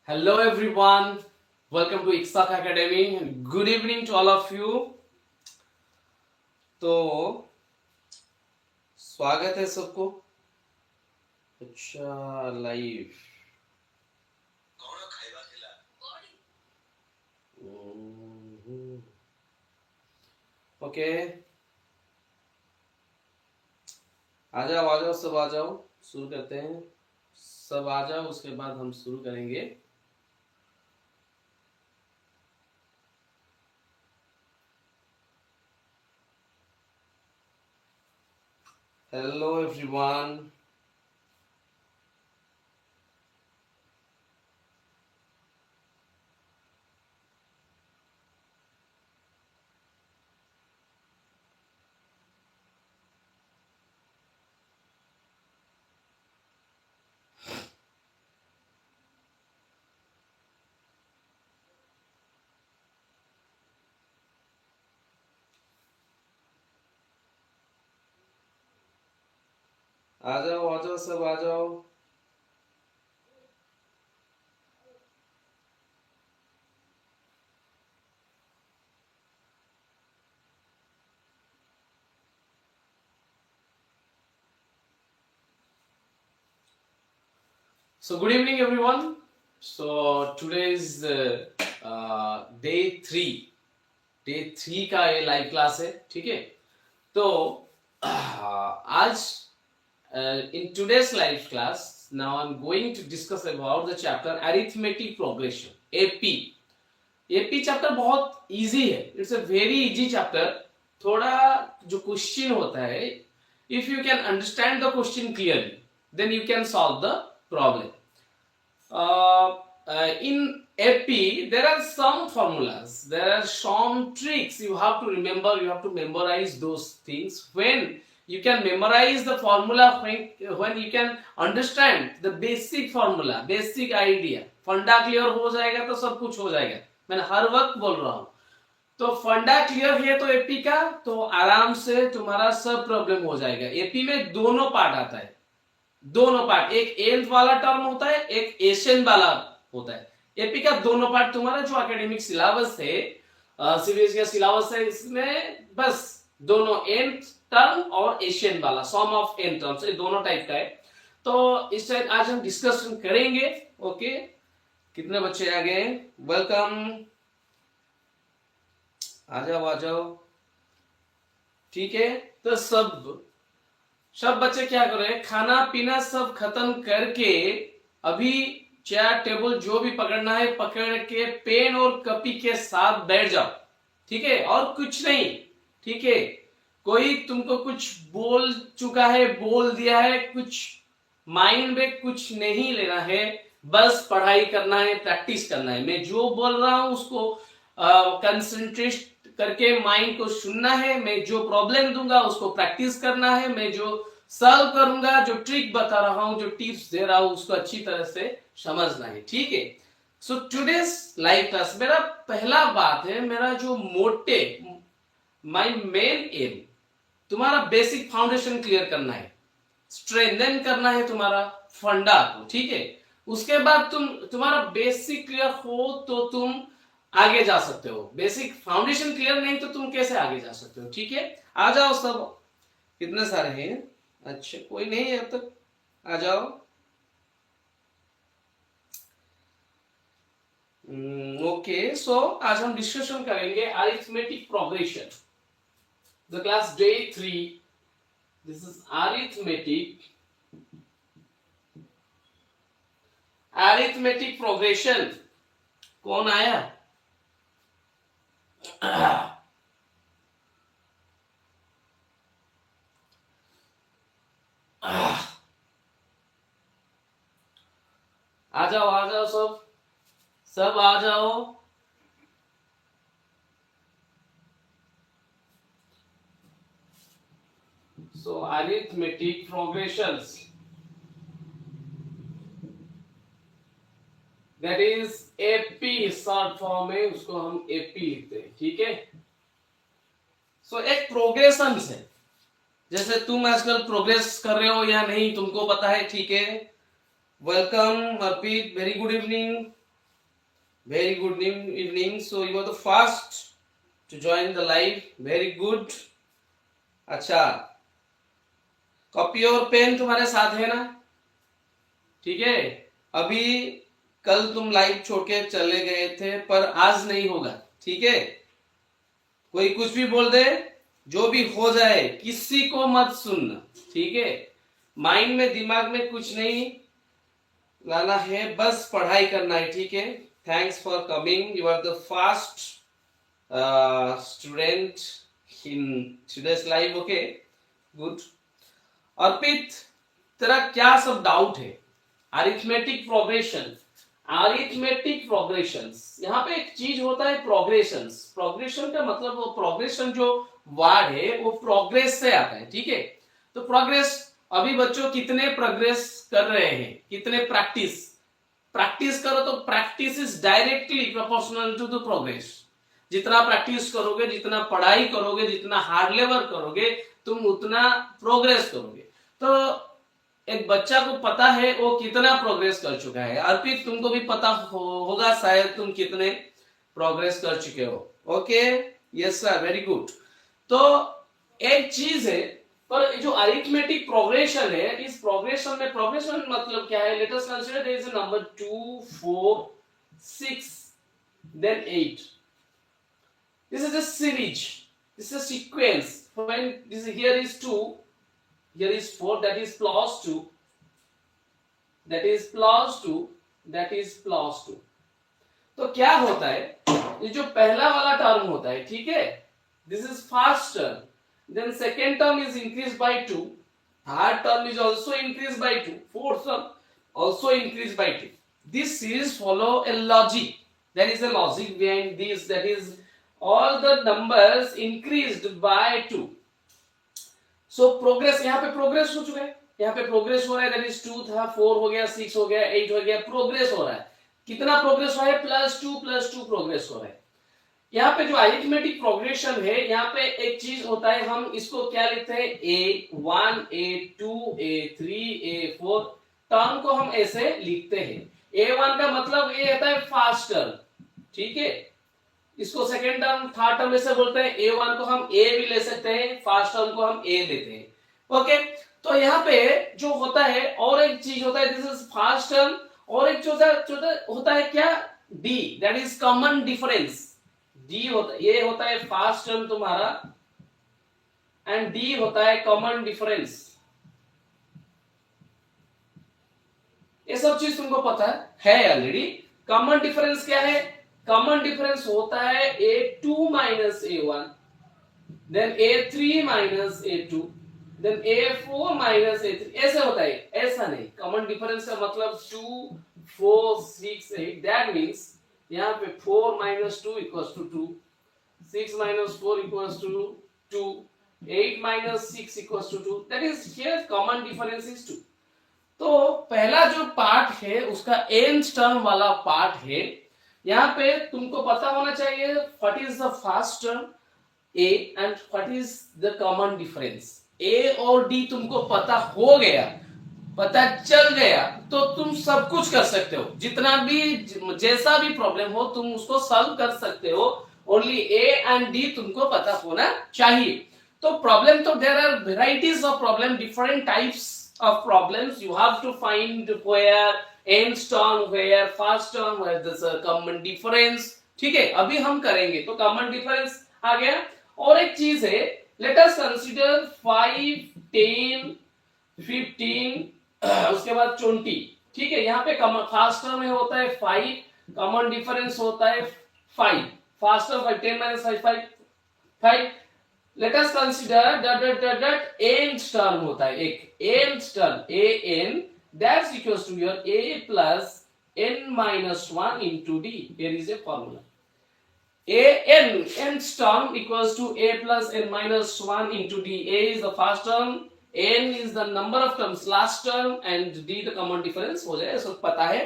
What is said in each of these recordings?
Hello everyone, welcome to Iksak Academy and good evening to all of you. तो स्वागत है सबको. अच्छा लाइव ओके. आ जाओ सब आ जाओ, शुरू करते हैं. सब आ जाओ, उसके बाद हम शुरू करेंगे. Hello everyone. आ जाओ सब आ जाओ. So good evening everyone. So today is day 3 का ये लाइव क्लास है. ठीक है, तो आज in today's live class now I'm going to discuss about the chapter arithmetic progression AP chapter बहुत इजी है. It's a very easy chapter. थोड़ा जो क्वेश्चन होता है, if you can understand the question clearly then you can solve the problem. In AP there are some formulas, there are some tricks you have to remember, you have to memorize those things. When you can memorize the formula, when you can understand the basic formula, basic idea, फंडा clear हो जाएगा तो सब कुछ हो जाएगा. मैंने हर वक्त बोल रहा हूं. तो फंडा क्लियर है तो एपी का, तो आराम से तुम्हारा सब प्रॉब्लम हो जाएगा. एपी में दोनों पार्ट आता है, दोनों पार्ट. एक एंथ वाला टर्म होता है, एक एशियन वाला होता है. एपी का दोनों पार्ट तुम्हारा जो एकेडमिक सिलेबस है, सीबीएसई का सिलेबस है, इसमें बस दोनों एंथ टर्म और एशियन वाला, सम ऑफ एंथ टर्म्स, ये दोनों टाइप का है. तो इस टाइप आज हम डिस्कशन करेंगे. ओके, कितने बच्चे आ गए? वेलकम, आ जाओ. ठीक है, तो सब बच्चे क्या कर रहे हैं, खाना पीना सब खत्म करके अभी चेयर टेबल जो भी पकड़ना है पकड़ के पेन और कॉपी के साथ बैठ जाओ. ठीक है, और कुछ नहीं. ठीक है, कोई तुमको कुछ बोल चुका है, बोल दिया है, कुछ माइंड में कुछ नहीं लेना है, बस पढ़ाई करना है, प्रैक्टिस करना है. मैं जो बोल रहा हूं उसको कंसंट्रेट करके माइंड को सुनना है. मैं जो प्रॉब्लम दूंगा उसको प्रैक्टिस करना है. मैं जो सॉल्व करूंगा, जो ट्रिक बता रहा हूं, जो टिप्स दे रहा हूं, उसको अच्छी तरह से समझना है. ठीक है, सो टुडेस लाइव क्लास मेरा पहला बात है, मेरा जो मोटे, माय मेन एम, तुम्हारा बेसिक फाउंडेशन क्लियर करना है, स्ट्रेंथन करना है तुम्हारा फंडा को. ठीक है, उसके बाद तुम्हारा बेसिक क्लियर हो तो तुम आगे जा सकते हो. बेसिक फाउंडेशन क्लियर नहीं तो तुम कैसे आगे जा सकते हो. ठीक है, आ जाओ सब. कितने सारे हैं? अच्छा, कोई नहीं है अब तक. आ जाओ. ओके, सो आज हम डिस्कशन करेंगे arithmetic progression. The class day 3. This is arithmetic progression. कौन आया? आ जाओ सब आ जाओ. So arithmetic progressions, that is AP short form है, उसको हम एपी लिखते हैं. ठीक है, सो एक प्रोग्रेशन है. जैसे तुम आजकल प्रोग्रेस कर रहे हो या नहीं तुमको पता है. ठीक है, welcome Arpit, very good evening. Very good evening. So you were the first to join the live. Very good. अच्छा, कॉपी और पेन तुम्हारे साथ है ना? ठीक है. अभी कल तुम लाइव छोड़ के चले गए थे, पर आज नहीं होगा. ठीक है. कोई कुछ भी बोल दे, जो भी हो जाए, किसी को मत सुनना. ठीक है. माइंड में, दिमाग में कुछ नहीं लाना है, बस पढ़ाई करना है. ठीक है. Thanks for coming. You are the first student in today's live. Okay, good. Arpit, तेरा क्या सब डाउट है? Arithmetic progression, arithmetic progressions. यहाँ पे एक चीज होता है प्रोग्रेशंस. प्रोग्रेशन का मतलब, वो प्रोग्रेशन जो वर्ड है वो प्रोग्रेस से आता है. ठीक है. तो प्रोग्रेस, अभी बच्चों कितने प्रोग्रेस कर रहे हैं? कितने प्रैक्टिस करो तो practice is directly proportional to the progress. जितना प्रैक्टिस करोगे, जितना पढ़ाई करोगे, जितना हार्ड लेबर करोगे, तुम उतना प्रोग्रेस करोगे. तो एक बच्चा को पता है वो कितना प्रोग्रेस कर चुका है. अर्पित, तुमको भी पता होगा शायद तुम कितने प्रोग्रेस कर चुके हो. Okay, yes sir, very good. तो एक चीज है, पर जो अरिथमेटिक प्रोग्रेशन है, इस प्रोग्रेशन में, प्रोग्रेशन मतलब क्या है? Let us consider there is a number 2 4 6 then 8. This is a series, this is a sequence. When this here is 2, here is 4, that is plus 2, that is plus 2, that is plus 2. तो क्या होता है? ये जो पहला वाला term होता है, ठीक है, this is first term, then second term is increased by 2, third term is also increased by 2, fourth term also increased by 2. This series follow a logic. There is a logic behind this, that is all the numbers increased by 2. So progress, यहाँ पे progress हो चुका है, यहाँ पे progress हो रहा है. that is 2 था, 4 हो गया, 6 हो गया, 8 हो गया. प्रोग्रेस हो रहा है. कितना प्रोग्रेस हो रहा है? +2 प्रोग्रेस हो रहा है. यहाँ पे जो अरिथमेटिक प्रोग्रेशन है, यहाँ पे एक चीज होता है, हम इसको क्या लिखते हैं? A1 A2 A3 A4. Term को हम ऐसे लिखते हैं. A1 का मतलब ये होता है फर्स्ट टर्म. ठीक है. इसको सेकेंड टर्म, थर्ड टर्म ऐसे बोलते हैं. A1 को हम A भी ले सकते हैं, फर्स्ट टर्म को हम A लेते हैं. ओके. तो यहाँ पे जो होता है, और एक चीज होता है, दिस इज फर्स्ट टर्म, और एक होता है क्या? D, that is common difference. D होता है, ये होता है फर्स्ट टर्म तुम्हारा, एंड D होता है कॉमन डिफरेंस. ये सब चीज तुमको पता है ऑलरेडी. कॉमन डिफरेंस क्या है? कॉमन डिफरेंस होता है A2 minus A1, then A3 minus A2, then A4 minus A3. ऐसे होता है, ऐसा नहीं. कॉमन डिफरेंस का मतलब 2 4 6 8. दैट मींस यहाँ पे 4 minus 2 equals to 2, 6 minus 4 equals to 2, 8 minus 6 equals to 2. That is here common difference is 2. तो पहला जो पार्ट है उसका nth टर्म वाला पार्ट है. यहाँ पे तुमको पता होना चाहिए what is the first term A and what is the common difference. A और D तुमको पता हो गया, पता चल गया, तो तुम सब कुछ कर सकते हो. जितना भी, जैसा भी प्रॉब्लम हो, तुम उसको सॉल्व कर सकते हो. ओनली A एंड D तुमको पता होना चाहिए. तो प्रॉब्लम, तो there are varieties of problem, different types of problems. You have to find where nth term, where first term, where there's a common difference. ठीक है, अभी हम करेंगे. तो common difference आ गया. और एक चीज है, let us consider 5 10 15 उसके बाद 20. ठीक है. यहाँ पे फर्स्ट टर्म में होता है 5, कॉमन डिफरेंस होता है 5. First term 5, 10 minus 5 5. Let us consider that nth term होता है, एक nth term an, that's equals to your a plus n minus 1 into d. Here is a formula. nth term equals to a plus n minus 1 into d. A is the first term, n is the number of terms last term, and d the common difference हो जाए, सब पता है.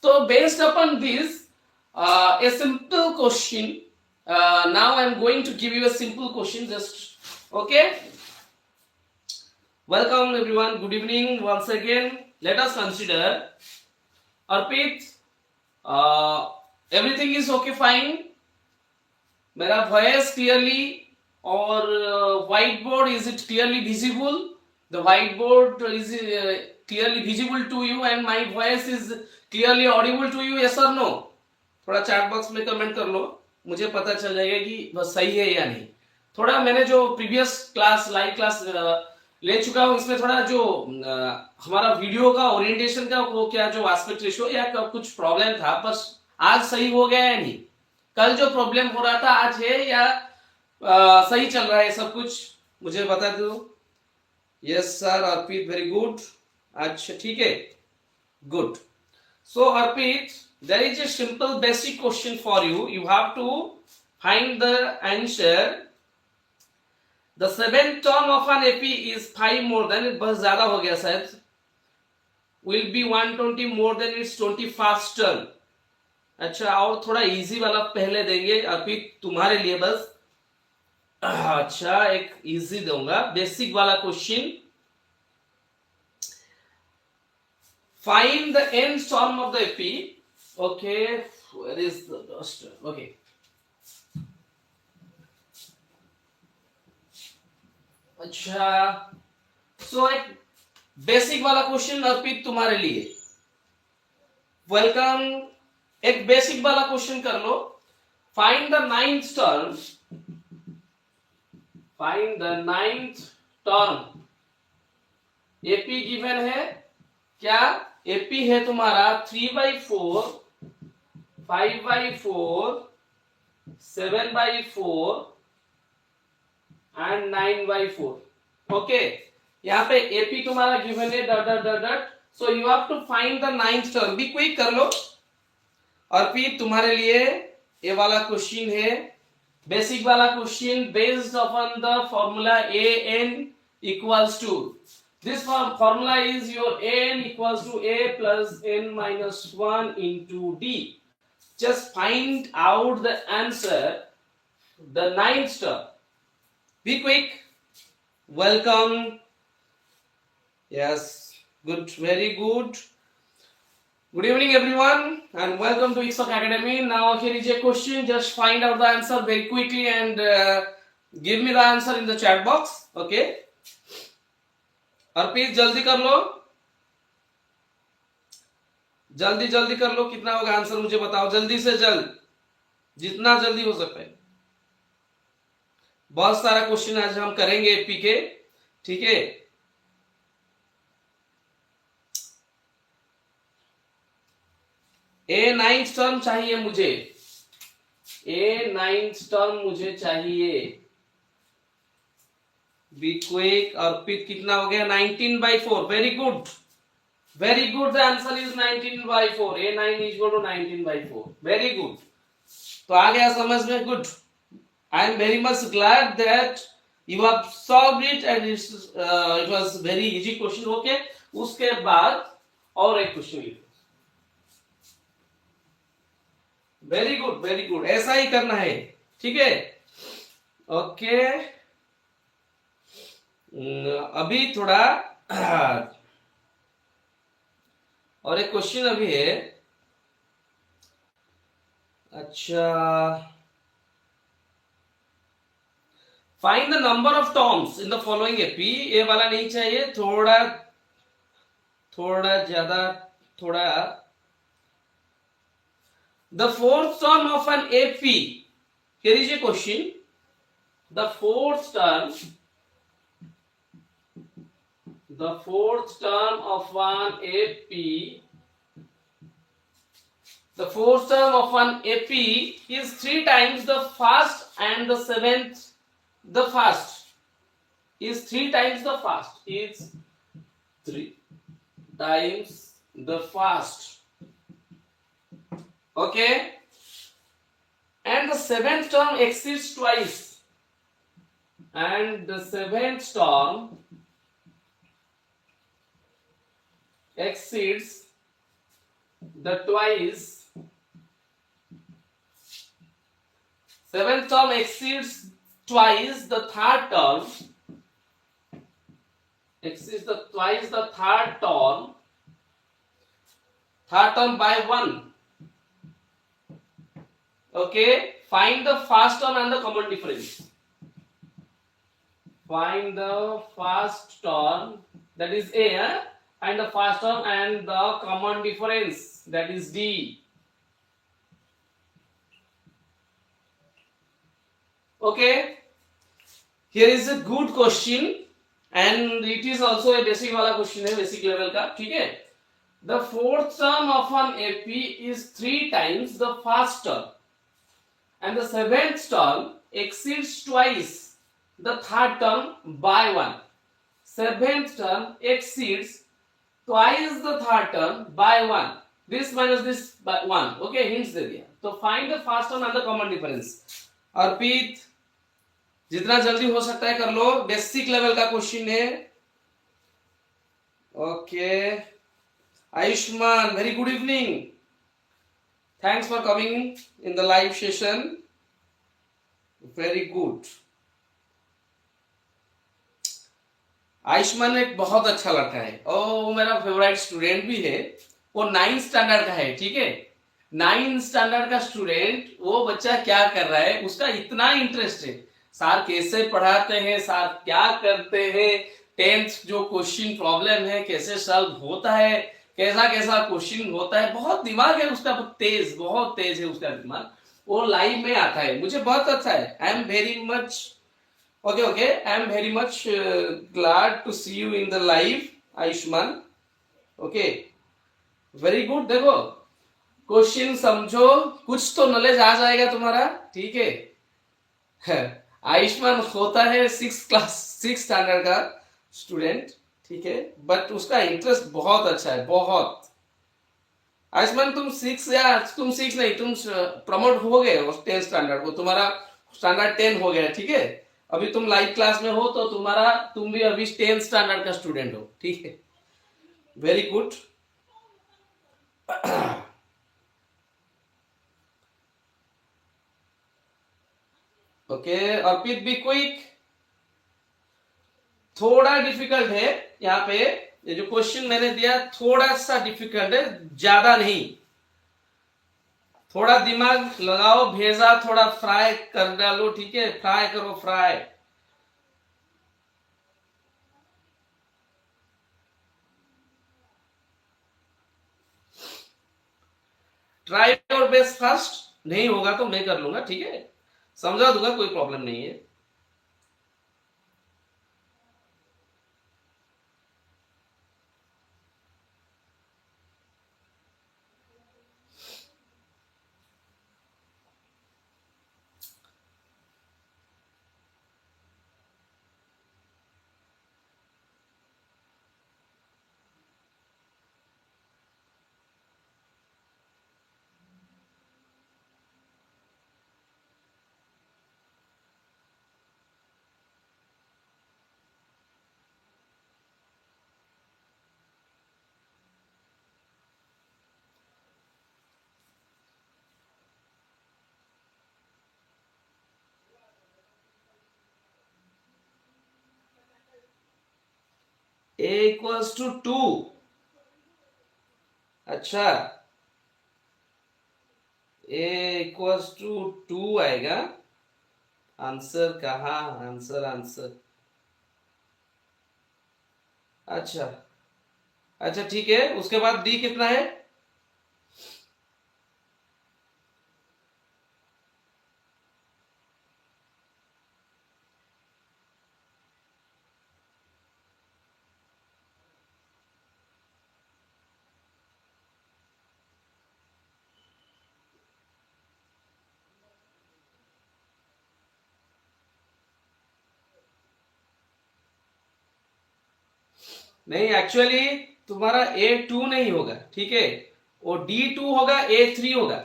तो based upon this, a simple question. Now I am going to give you a simple question. Just okay. Welcome everyone. Good evening once again. Let us consider. Arpit, everything is okay fine? मेरा voice clearly और white board is it clearly visible? The white board is clearly visible to you and my voice is clearly audible to you, yes और no? थोड़ा chat box में comment कर लो, मुझे पता चल जाएगा कि बस सही है या नहीं। थोड़ा मैंने जो प्रीवियस क्लास लाइव क्लास ले चुका हूं, इसमें थोड़ा जो हमारा वीडियो का ओरिएंटेशन का वो क्या जो एस्पेक्ट रेशियो या कुछ प्रॉब्लम था, बस आज सही हो गया है नहीं? कल जो प्रॉब्लम हो रहा था आज है या सही चल रहा है सब कुछ, मुझे बता दो। यस सर अर्पित, वेरी गुड। अच्छा ठीक है, good. So Arpit, there is a simple basic question for you. You have to find the answer. The seventh term of an AP is 5 more than, बस ज्यादा हो गया शायद, will be 120 more than its 21st term. अच्छा, और थोड़ा easy वाला पहले देंगे अर्पित तुम्हारे लिए बस। अच्छा, एक इजी दूंगा, बेसिक वाला question. Find the nth term of the AP. Okay, where is the duster? Okay. अच्छा, सो एक बेसिक वाला क्वेश्चन अर्पित तुम्हारे लिए। वेलकम। एक बेसिक वाला क्वेश्चन कर लो। Find the ninth term, find the ninth term. AP given है क्या? एपी है तुम्हारा 3/4, 5/4, 7/4 एंड 9/4। ओके, यहाँ पे एपी तुम्हारा गिवन है dot dot dot dot. So you have to find the ninth term. Be quick कर लो। और फिर तुम्हारे लिए ये वाला क्वेश्चन है, बेसिक वाला question, based upon the formula a n equals to, this formula is your n equals to a plus n minus 1 into d. Just find out the answer, the ninth term. Be quick. Welcome. Yes, good, very good. Good evening everyone and welcome to Ixoc Academy. Now here is a question, just find out the answer very quickly and give me the answer in the chat box. Okay, अर्पित जल्दी कर लो, जल्दी जल्दी कर लो। कितना होगा answer मुझे बताओ, जल्दी से जल्द, जितना जल्दी हो सकता है। बहुत सारा क्वेश्चन आज हम करेंगे एपी के, ठीक है? ए नाइन्थ टर्म चाहिए मुझे, ए नाइन्थ टर्म मुझे चाहिए। Be quick. अर्पित कितना हो गया? 19/4। Very good, very good. The answer is 19/4। A9 is equal to 19/4। Very good. तो आ गया समझ में? Good. I am very much glad that you have solved it and it was very easy question. Okay, उसके बाद और एक question लिखो। वेरी गुड, वेरी गुड, ऐसा ही करना है, ठीक है? ओके, अभी थोड़ा और एक क्वेश्चन अभी है। अच्छा, find the number of terms in the following AP. ये वाला नहीं चाहिए, थोड़ा थोड़ा ज्यादा, थोड़ा। The fourth term of an AP, here is a question. The fourth term, the fourth term of one AP, the fourth term of one AP is 3 times the first and the seventh. The first is 3 times the first, is 3 times the first. Okay, and the seventh term exceeds twice, and the seventh term exceeds the twice, seventh term exceeds twice the third term, exceeds the twice the third term by 1. Okay, find the fast term and the common difference. Find the fast term, that is A, and the fast term and the common difference, that is D. Okay, here is a good question and it is also a basic वाला question है, basic level का, ठीक है. The fourth term of an AP is 3 times the fast term and the seventh term exceeds twice the third term by 1. Seventh term exceeds twice the third term by 1. This minus this by 1. Okay, hints दे दिया. तो find the fast term and the common difference. अर्पित, जितना जल्दी हो सकता है कर लो, basic level का question है. Okay, Ayushman, very good evening. Thanks for coming in the live session. Very good. Ayushman एक बहुत अच्छा लड़का है और वो मेरा फेवरेट स्टूडेंट भी है. वो 9th स्टैंडर्ड का है, ठीक है. 9th स्टैंडर्ड का स्टूडेंट, वो बच्चा क्या कर रहा है, उसका इतना इंटरेस्ट है. सर कैसे पढ़ाते हैं, सर क्या करते हैं, 10th जो क्वेश्चन प्रॉब्लम है कैसे सॉल्व होता है, कैसा कैसा क्वेश्चन होता है, बहुत दिमाग है उसका, तेज, बहुत तेज है उसका दिमाग. वो लाइव में आता है, मुझे बहुत अच्छा है. आई am very much okay, I am very much glad to see you in the live, Ayushman. Okay, very good. देखो क्वेश्चन समझो, कुछ तो नॉलेज आ जाएगा तुम्हारा, ठीक है. आयुष्मान होता है 6 स्टैंडर्ड का स्टूडेंट, ठीक है, बट उसका इंटरेस्ट बहुत अच्छा है, बहुत. आयुष्मान तुम 6 या तुम 6 नहीं, तुम प्रमोट हो गए 10 स्टैंडर्ड को, तुम्हारा स्टैंडर्ड 10 हो गया, ठीक है. अभी तुम लाइव क्लास में हो तो तुम भी अभी 10th स्टैंडर्ड का स्टूडेंट हो, ठीक है. Very good. Okay, Arpit be quick. थोड़ा डिफिकल्ट है यहाँ पे, ये जो क्वेश्चन मैंने दिया थोड़ा सा डिफिकल्ट है, ज्यादा नहीं. थोड़ा दिमाग लगाओ, भेजा थोड़ा फ्राई कर डालो, ठीक है, फ्राई करो, fry. Try your best first. नहीं होगा तो मैं कर लूंगा, ठीक है, समझा दूंगा, कोई प्रॉब्लम नहीं है. a equals to 2. अच्छा, a इक्वल्स टू 2 आएगा. आंसर कहा, आंसर. अच्छा अच्छा, ठीक है. उसके बाद d कितना है? नहीं, एक्चुअली तुम्हारा A2 नहीं होगा, ठीक है, वो D2 होगा, A3 होगा.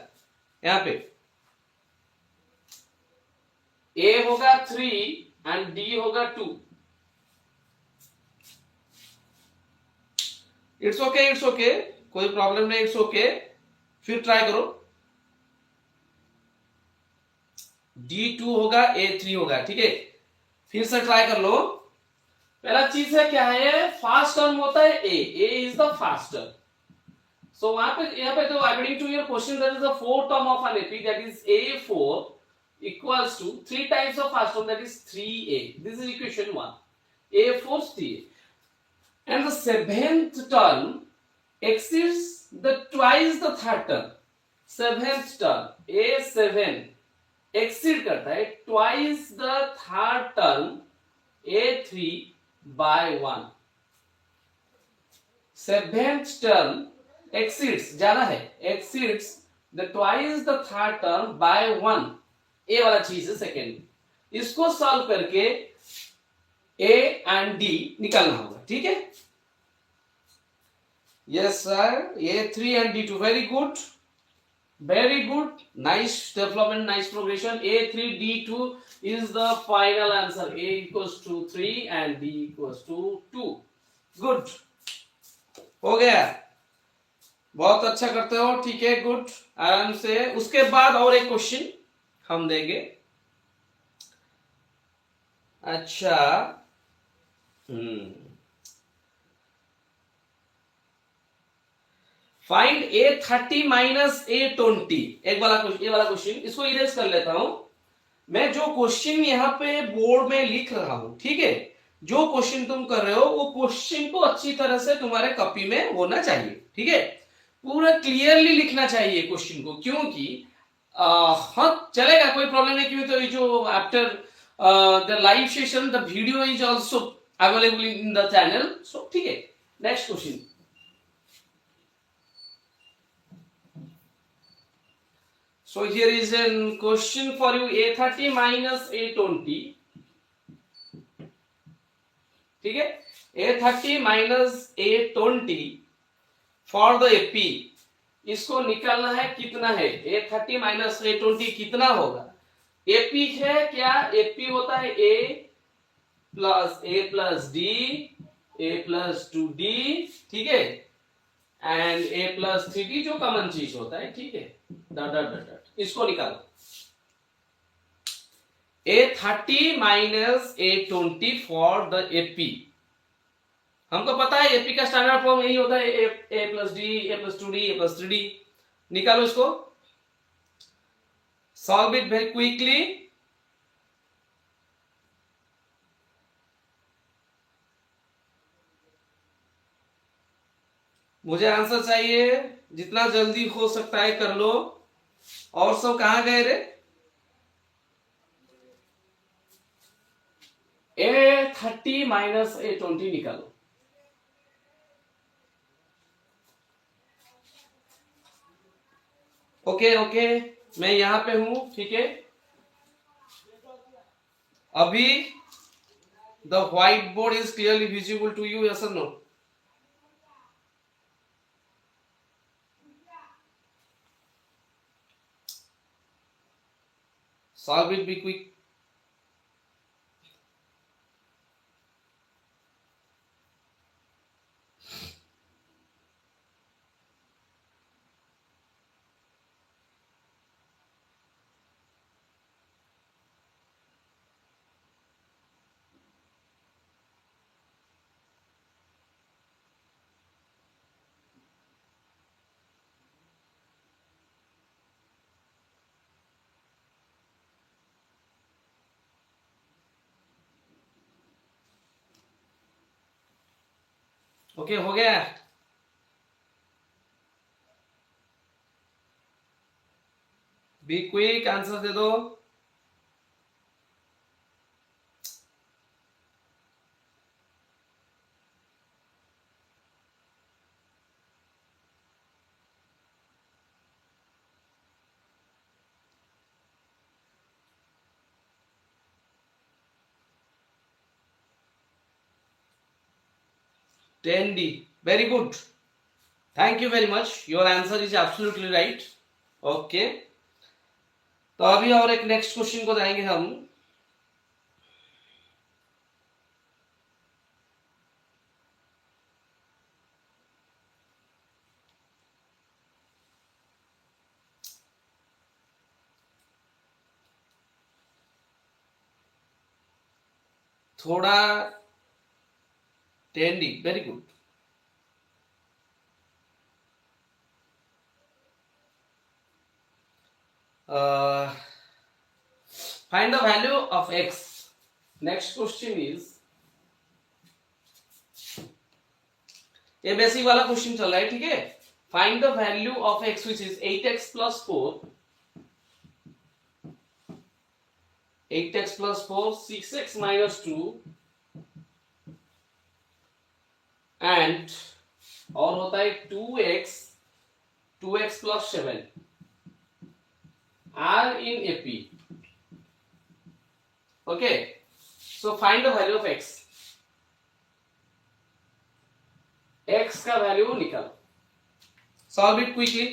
यहाँ पे A होगा 3 एंड D होगा 2. इट्स ओके, कोई प्रॉब्लम नहीं, इट्स ओके. फिर ट्राई करो. D2 होगा, A3 होगा, ठीक है. फिर से ट्राई कर लो. पहला चीज है क्या है, फास्ट टर्म होता है a is the first term, so वहां पे यहाँ पे तो according to your question that is the fourth term of an AP that is A4 equals to 3 times of first term that is 3A. This is equation 1. A4 3A. And the seventh term exceeds the twice the third term. Seventh term A7 exceed करता है twice the third term A3 by 1. Seventh term exceeds ज्यादा है exceeds the twice the third term by 1. ए वाला चीज है second. इसको solve करके A and D निकालना होगा, ठीक है। Yes sir, A3 and D2 very good, very good, nice development, nice progression. A3 D2 is the final answer. A equals to 3 and D equals to 2. Good, हो गया, बहुत अच्छा करते हो, ठीक है, गुड, आराम से। उसके बाद और एक क्वेश्चन हम देंगे। अच्छा, फाइंड A30 माइनस A20, एक वाला क्वेश्चन, ये वाला क्वेश्चन, इसको इरेज कर लेता हूं मैं। जो क्वेश्चन यहाँ पे बोर्ड में लिख रहा हूं, ठीक है, जो क्वेश्चन तुम कर रहे हो वो क्वेश्चन को अच्छी तरह से तुम्हारे कॉपी में होना चाहिए, ठीक है, पूरा क्लियरली लिखना चाहिए क्वेश्चन को, क्योंकि हाँ चलेगा, कोई प्रॉब्लम नहीं, क्योंकि तो ये जो after the live session the video is also available in the channel, so ठीक है। Next question, so here is a question for you, A30 minus A20, ठीक है, A30 minus A20 for the AP, इसको निकालना है, कितना है A30 minus A20 कितना होगा। AP है क्या, AP होता है A plus D, A plus 2D, ठीक है, एंड A प्लस 3D जो कॉमन चीज होता है, ठीक है, डॉट डॉट डॉट, इसको निकालो। A30 minus A20 for the AP, हमको पता है एपी का स्टैंडर्ड फॉर्म यही होता है, ए प्लस डी, ए प्लस 2D, ए प्लस 3D। निकालो इसको, सॉल्व इट वेरी क्विकली। मुझे आंसर चाहिए, जितना जल्दी हो सकता है कर लो। और सब कहां गए रे? A30 माइनस A20 निकालो। ओके ओके, मैं यहां पे हूं, ठीक है। अभी the white board is clearly visible to you, yes और no? Solve it, be quick. Okay, हो गया, बी क्विक, आंसर दे दो। Ten d, very good, thank you very much, your answer is absolutely right. Okay, तो अभी और एक next question को जाएंगे हम। थोड़ा 10D, very good. Find the value of x. Next question is, ये बेसिक वाला क्वेश्चन चल रहा है, ठीक है. Find the value of x which is 8x plus 4, 8x plus 4, 6x minus 2 and और होता है 2x plus 7 are in AP. Okay, so find the value of x. x का वैल्यू निकालो. Solve it quickly.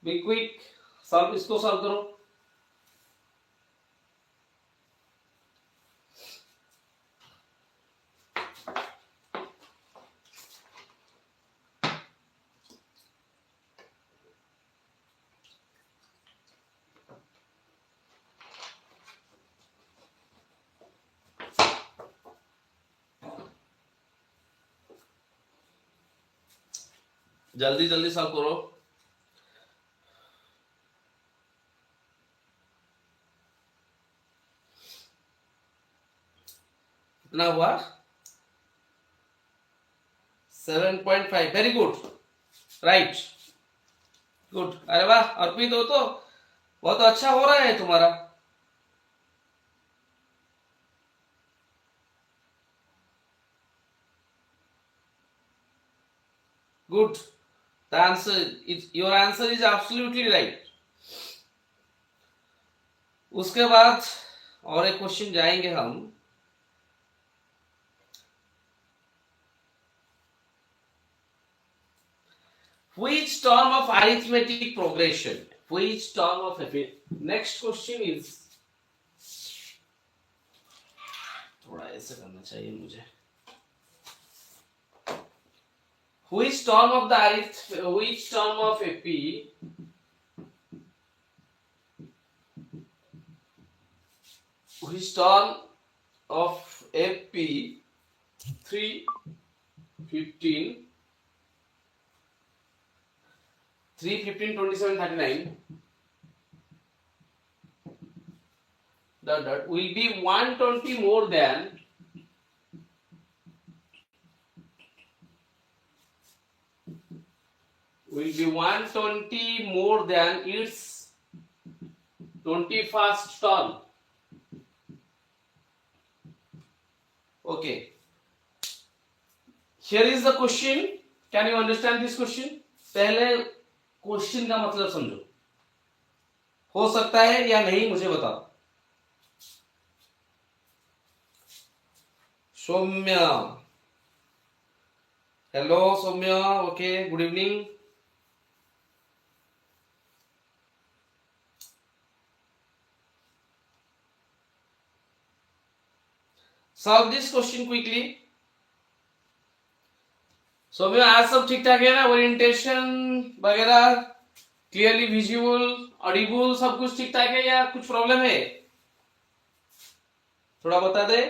Be quick. Solve, इसको solve करो. जल्दी जल्दी solve करो. कितना हुआ? 7.5. Very good, right, good. अरे वाह अर्पित, हो तो बहुत अच्छा हो रहा है तुम्हारा. Good. The answer is, your answer is absolutely right. उसके बाद और एक क्वेश्चन जाएंगे हम. Which term of arithmetic progression? Which term of next question is, थोड़ा ऐसे करना चाहिए मुझे. Which term of the which term of AP which term of AP 3, 15, 3, 15, 27, 39 dot will be 120 more than its 21st term. Okay, here is the question. Can you understand this question? पहले question का मतलब समझो. हो सकता है या नहीं मुझे बताओ. Soumya, hello Soumya. Okay, good evening. Solve this question quickly. Soumya, आज सब ठीक ठाक है ना? ओरिएंटेशन वगैरह क्लियरली विजुअल, ऑडिबल, सब कुछ ठीक ठाक है या कुछ प्रॉब्लम है? थोड़ा बता दे.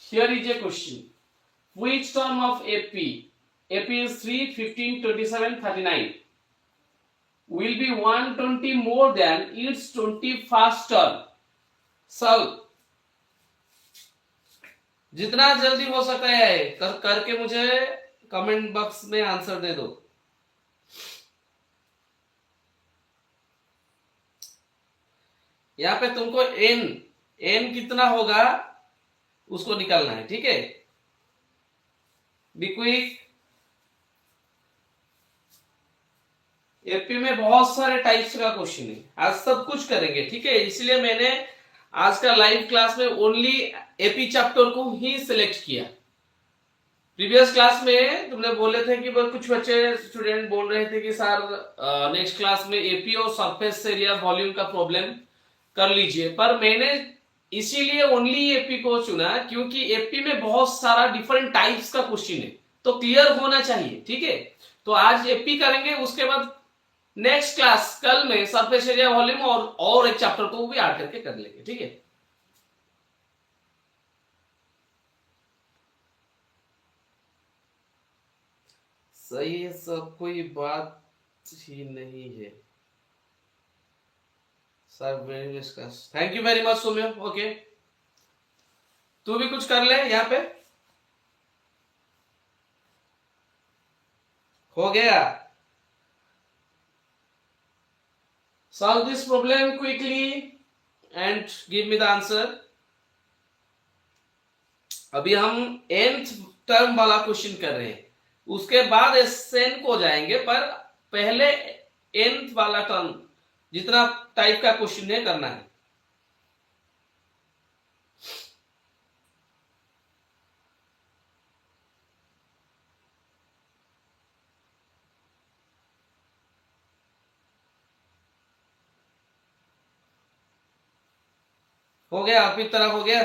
Here is a question. Which term of AP is 3, 15, 27, 39 will be 120 more than its 21st term? Solve. जितना जल्दी हो सकता है करके मुझे कमेंट बॉक्स में आंसर दे दो. यहाँ पे तुमको n कितना होगा उसको निकालना है, ठीक है? Be quick. एपी में बहुत सारे टाइप्स का क्वेश्चन है, आज सब कुछ करेंगे, ठीक है? इसलिए मैंने आज का लाइव क्लास में ओनली एपी चैप्टर को ही सिलेक्ट किया. प्रीवियस क्लास में तुमने बोले थे कि कुछ बच्चे स्टूडेंट बोल रहे थे कि सर नेक्स्ट क्लास में एपी और सरफेस एरिया वॉल्यूम का प्रॉब्लम कर लीजिए। पर मैंने इसीलिए ओनली एपी को चुना क्योंकि एपी में बहुत सारा डिफरेंट टाइप्स का क्वेश्चन है, तो क्लियर होना चाहिए। ठीक है, तो आज एपी करेंगे, उसके बाद नेक्स्ट क्लास कल में सरफेस एरिया वॉल्यूम और एक चैप्टर को भी ऐड करके कर लेंगे। ठीक है, सही है सब, कोई बात ही नहीं है sir. Very discuss, thank you very much Saumya. Okay, तू भी कुछ कर ले यहाँ पे। हो गया, solve this problem quickly and give me the answer। अभी हम nth टर्म वाला क्वेश्चन कर रहे हैं, उसके बाद एन को जाएंगे, पर पहले nth वाला टर्म जितना टाइप का क्वेश्चन है करना है। हो गया, आपकी तरफ हो गया।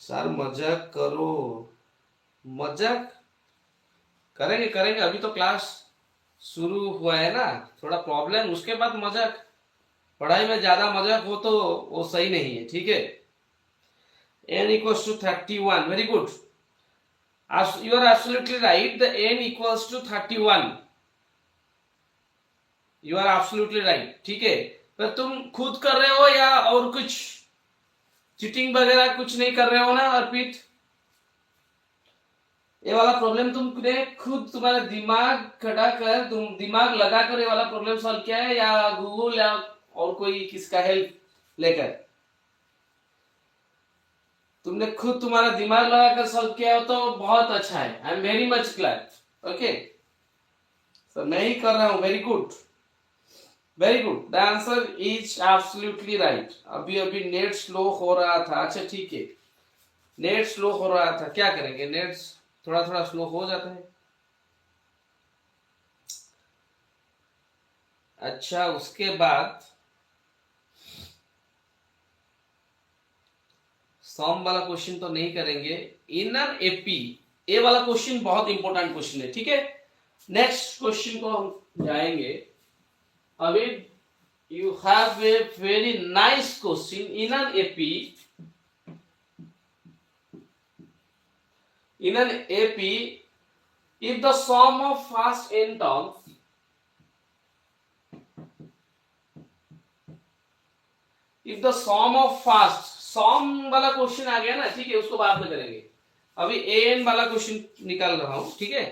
सर मजाक करो, मजाक करेंगे करेंगे, अभी तो क्लास शुरू हुआ है ना, थोड़ा प्रॉब्लम, उसके बाद मजाक। पढ़ाई में ज्यादा मजाक हो तो वो सही नहीं है। ठीक है, n equals to 31, very good, you are absolutely right, the n equals to 31, you are absolutely right। ठीक है, पर तुम खुद कर रहे हो या और कुछ चीटिंग वगैरह कुछ नहीं कर रहे हो ना अर्पित? ये वाला प्रॉब्लम तुमने खुद तुम्हारा दिमाग खड़ा कर, तुम दिमाग लगा कर ये वाला प्रॉब्लम सॉल्व किया है, या गूगल या और कोई किसका हेल्प लेकर? तुमने खुद तुम्हारा दिमाग लगाकर सॉल्व किया हो तो बहुत अच्छा है, आई am very much glad. Okay sir, मैं ही कर रहा हूं, very good very good, the answer is absolutely right. अभी अभी नेट स्लो हो रहा था, अच्छा ठीक है, नेट स्लो हो रहा था, क्या करेंगे, नेट थोड़ा थोड़ा स्लो हो जाता है। अच्छा, उसके बाद सॉम वाला क्वेश्चन तो नहीं करेंगे, इनर एपी, ए वाला क्वेश्चन बहुत इंपॉर्टेंट क्वेश्चन है। ठीक है, नेक्स्ट क्वेश्चन को हम जाएंगे। अभी you have a very nice question, inner AP, in an AP, if the sum of first n terms, if the sum of first, सॉम वाला क्वेश्चन आ गया ना, ठीक है, उसको बाद में करेंगे। अभी an वाला क्वेश्चन निकाल रहा हूं, ठीक है,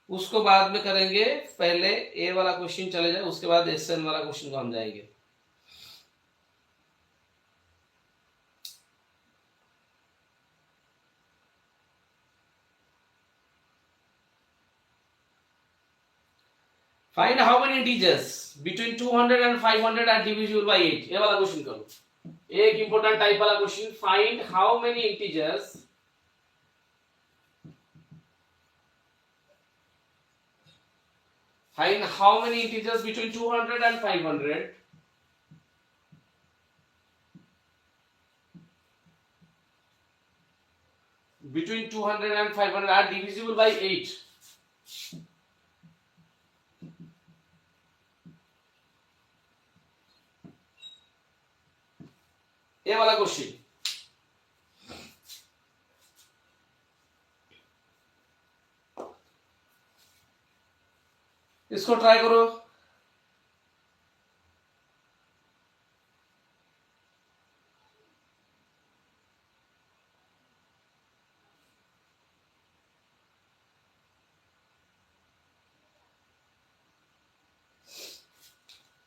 उसको बाद में करेंगे, पहले ए वाला क्वेश्चन चले जाए, उसके बाद एसएन वाला क्वेश्चन को हम जाएंगे। Find how many integers between 200 and 500 are divisible by 8, ये वाला क्वेश्चन करो, एक इंपॉर्टेंट टाइप वाला question. Find how many integers between 200 and 500 are divisible by 8। ये वाला क्वेश्चन, इसको ट्राई करो।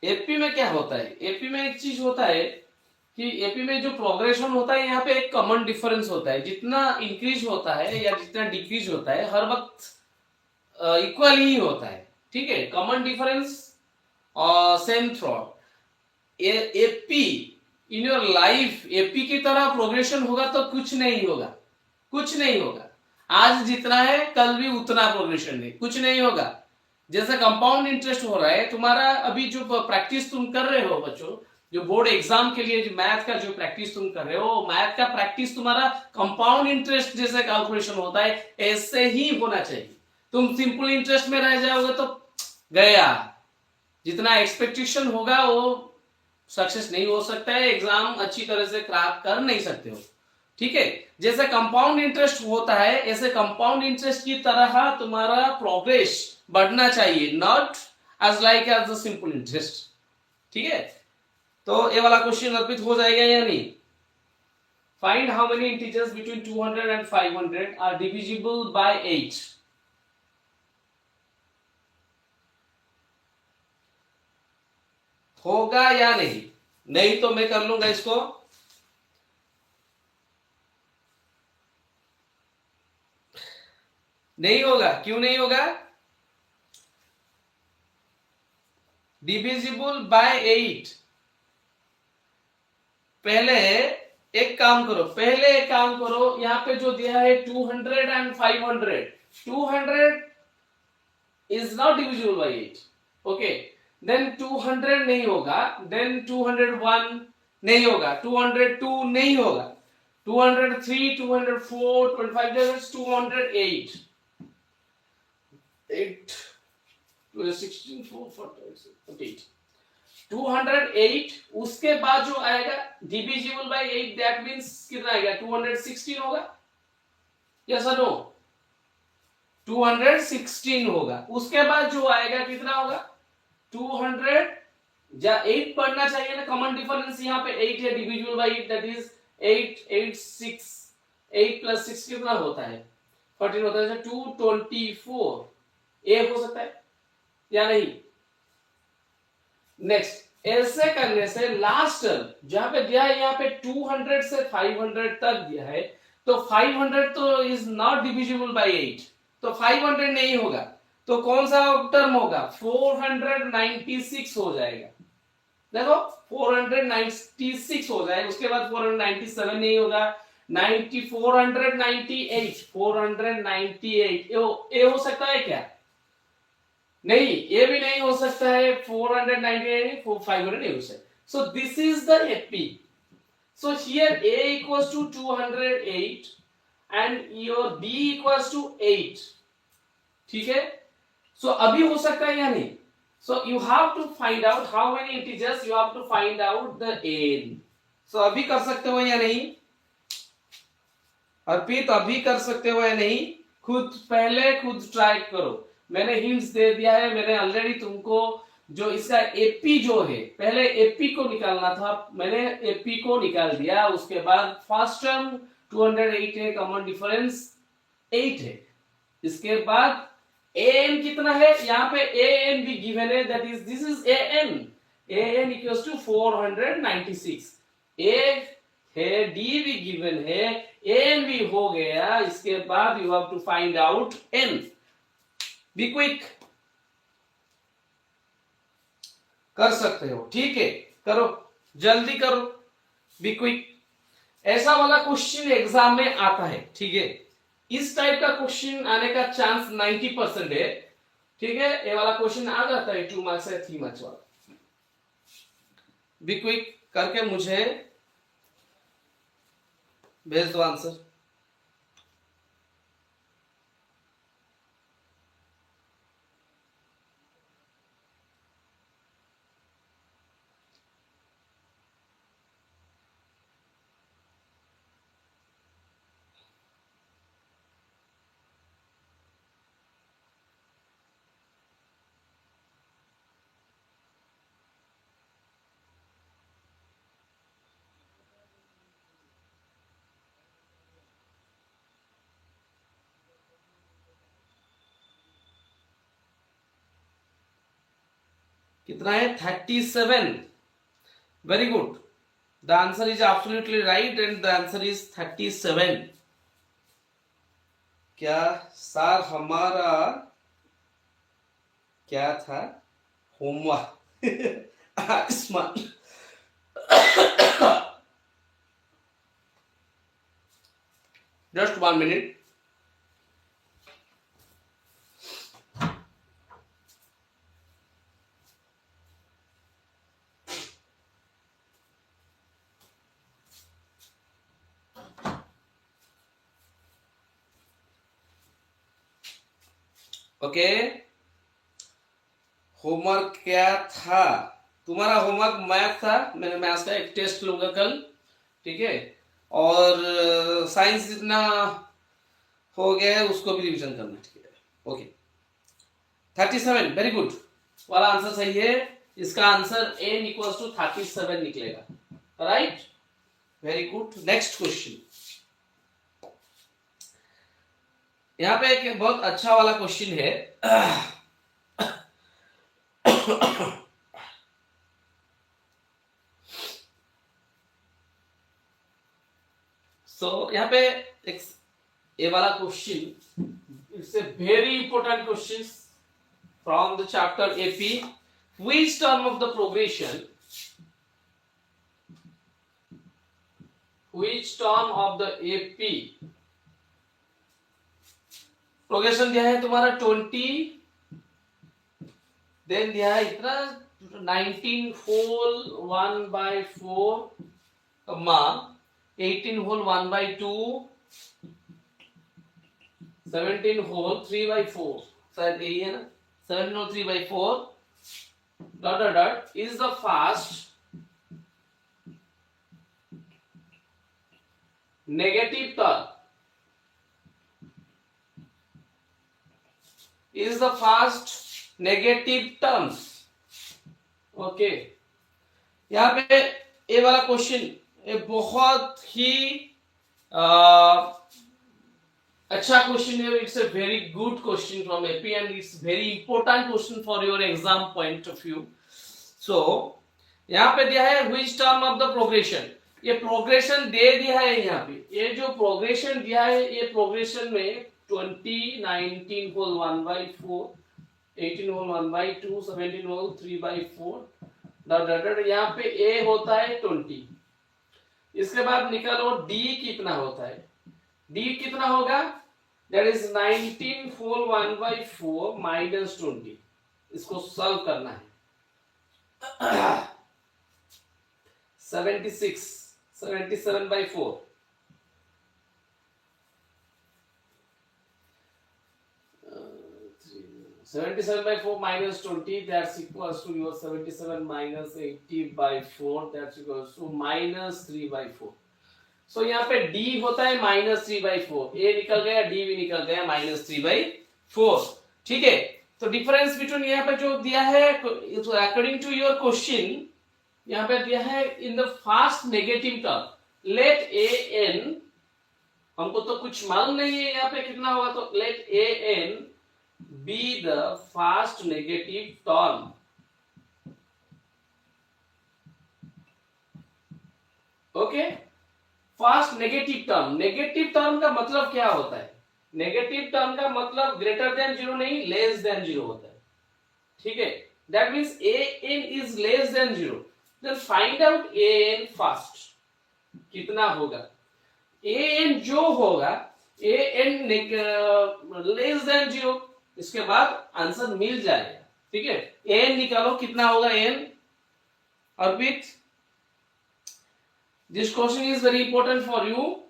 एपी में क्या होता है, एपी में एक चीज होता है कि एपी में जो प्रोग्रेशन होता है यहाँ पे एक कॉमन डिफरेंस होता है, जितना इंक्रीज होता है या जितना डिक्रीज होता है हर वक्त इक्वल ही होता है, ठीक है, कॉमन डिफरेंस और same throat. AP in your life AP की तरह प्रोग्रेशन होगा तो कुछ नहीं होगा, कुछ नहीं होगा। आज जितना है कल भी उतना प्रोग्रेशन नहीं, कुछ नहीं होगा। जैसे कंपाउंड इंटरेस्ट हो रहा है तुम्हारा, अभी जो प्रैक्टिस तुम कर रहे हो बच्चों, जो बोर्ड एग्जाम के लिए जो मैथ का जो प्रैक्टिस तुम कर रहे हो, मैथ का प्रैक्टिस तुम्हारा कंपाउंड इंटरेस्ट जैसे कैलकुलेशन होता है ऐसे ही होना चाहिए। तुम सिंपल इंटरेस्ट में रह जाओगे तो गया, जितना एक्सपेक्टेशन होगा वो सक्सेस नहीं हो सकता है, एग्जाम अच्छी तरह से क्रैक कर नहीं सकते हो, ठीक है। जैसे कंपाउंड इंटरेस्ट होता है ऐसे कंपाउंड इंटरेस्ट की तरह तुम्हारा प्रोग्रेस बढ़ना चाहिए, not as like as the simple interest, ठीक है। तो ये वाला क्वेश्चन अर्पित हो जाएगा या नहीं? Find how many integers between 200 and 500 are divisible by 8। होगा या नहीं? नहीं तो मैं कर लूंगा इसको। नहीं होगा, क्यों नहीं होगा? Divisible by 8। पहले एक काम करो, पहले एक काम करो, यहां पे जो दिया है 200 and 500, 200 is not divisible by 8, okay. Then 200 नहीं होगा, देन 201 नहीं होगा, 202 नहीं होगा, 203, 204, 25, 208, 8, 16, 4, 48, 208। उसके बाद जो आएगा डिविजिबल बाय 8, दैट मींस कितना आएगा? 216 होगा, यस और नो? 216 होगा। उसके बाद जो आएगा कितना होगा? 200 या 8 पढ़ना चाहिए ना, कॉमन डिफरेंस यहाँ पे 8 है, divisible by 8 that is 8, 8, 6, 8 plus 6 कितना होता है? 14 होता है, 224 ए हो सकता है या नहीं? नेक्स्ट ऐसे करने से लास्ट जहां पे दिया है यहाँ पे 200 से 500 तक दिया है, तो 500 तो इज नॉट डिविजिबल बाय 8, तो 500 नहीं होगा, तो कौन सा टर्म होगा? 496 हो जाएगा। देखो 496 हो जाएगा, उसके बाद 497 नहीं होगा, 90, 498, 498 ये हो सकता है क्या? नहीं, ये भी नहीं हो सकता है, 499, 500 नहीं हो सकता। So this is the AP. So here a equals to 208 and your b equals to 8, ठीक है। सो अभी हो सकता है या नहीं? So you have to find out how many integers, you have to find out the n। So अभी कर सकते हो या नहीं? अर्पित अभी कर सकते हो या नहीं? खुद पहले खुद ट्राई करो, मैंने हिंट्स दे दिया है, मैंने ऑलरेडी तुमको जो इसका एपी जो है, पहले एपी को निकालना था, मैंने एपी को निकाल दिया। उसके बाद फर्स्ट टर्म 208 है, कॉमन डिफरेंस 8 है। इसके बाद an कितना है? यहाँ पे an भी गिवन है, that is this is an equals to 496। a है, d भी गिवन है, an भी हो गया। इसके बाद you have to find out n। Be quick, कर सकते हो, ठीक है, करो, जल्दी करो, बी क्विक। ऐसा वाला क्वेश्चन एग्जाम में आता है, ठीक है, इस टाइप का क्वेश्चन आने का चांस 90% है, ठीक है। ये वाला क्वेश्चन आ जाता है 2 मार्क्स या 3 मार्क्स वाला। बी क्विक करके मुझे भेज दो आंसर। कितना है 37. Very good. The answer is absolutely right and the answer is 37. क्या सर हमारा क्या था homework smart. Just 1 minute. Okay. Homework क्या था तुम्हारा? होमवर्क मैथ था. मैंने मैथ्स का एक टेस्ट लूंगा कल. ठीक है. और साइंस जितना हो गया है उसको भी रिवीजन करना. ठीक है. ओके. 37. Very good. वाला आंसर सही है. इसका आंसर n इक्वल्स टू 37 निकलेगा. Right. Very good. Next question. यहाँ पे एक बहुत अच्छा वाला क्वेश्चन है. सो यहाँ पे एक ये वाला question. It's a very important question from the chapter AP. Which term of the progression AP progression दिया है तुम्हारा 20. देन दिया है इतना 19 होल 1/4 कमा 18 होल 1/2 17 होल 3/4. शायद यही है ना. 17 whole 3/4 dot dot dot is the fast negative term. Is the fast negative terms. Okay. यहाँ पे ये वाला क्वेश्चन ये बहुत ही अच्छा क्वेश्चन है. It's a very good question from AP and it's very important question for your exam point of view. So यहाँ पे दिया है which term of the progression. ये प्रोग्रेशन दे दिया है. यहाँ पे ये जो प्रोग्रेशन दिया है ये प्रोग्रेशन में 20 19 होल 1/4 18 होल 1/2 17 होल 3/4 डॉट. यहाँ पे a होता है 20. इसके बाद निकालो d कितना होता है. d कितना होगा? That is 19 whole 1/4 minus 20. इसको सॉल्व करना है. 77/4. 77/4 minus 20, that's equals to your 77 minus 80/4, that's equals to minus 3/4. So यहाँ पे d होता है minus 3/4. a निकल गया, d भी निकल गया minus 3/4. ठीक है. तो डिफरेंस बिटवीन यहाँ पे जो दिया है अकॉर्डिंग टू योर क्वेश्चन यहाँ पे दिया है in the first negative term. Let a n, हमको तो कुछ मालूम नहीं है यहाँ पे कितना होगा. तो लेट a n be the fast negative term. Okay. First negative term. Negative term का मतलब क्या होता है? नेगेटिव टर्म का मतलब ग्रेटर देन 0 नहीं, लेस देन 0 होता है. ठीक है. That means an is less than 0. Then find out an first कितना होगा. an जो होगा an लेस देन 0, इसके बाद आंसर मिल जाएगा. ठीक है. n निकालो कितना होगा n. Arpit, this question is very important for you.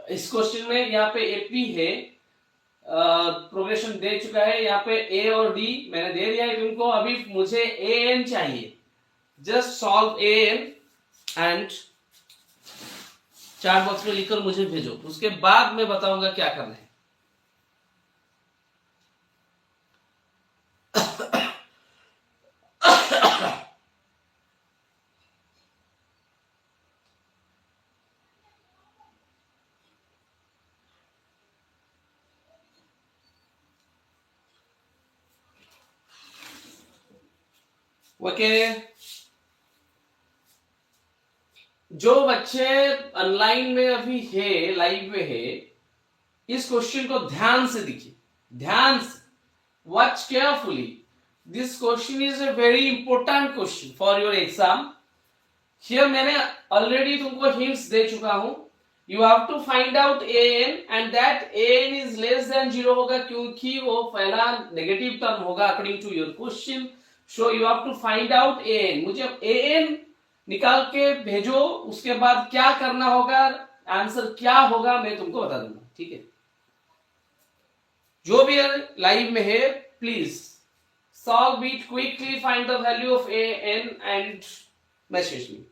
इस क्वेश्चन में यहाँ पे एपी है, प्रोग्रेशन दे चुका है. यहाँ पे a और d मैंने दे दिया है तुमको. अभी मुझे an चाहिए. Just solve an and chat box में लिखकर मुझे भेजो. उसके बाद मैं बताऊंगा क्या करना है. ओके, जो बच्चे ऑनलाइन में अभी है, लाइव में है, इस क्वेश्चन को ध्यान से देखिए, ध्यान से, watch carefully. This question is a very important question for your exam. Here मैंने ऑलरेडी तुमको हिंट्स दे चुका हूं। You have to find out a n and that a n is less than 0 होगा, क्योंकि वो पहला नेगेटिव टर्म होगा according to your question. So you have to find out a n. मुझे ए एन निकाल के भेजो, उसके बाद क्या करना होगा, आंसर क्या होगा मैं तुमको बता दूंगा, ठीक है। जो भी लाइव में है, please solve it quickly, find the value of a n and message me.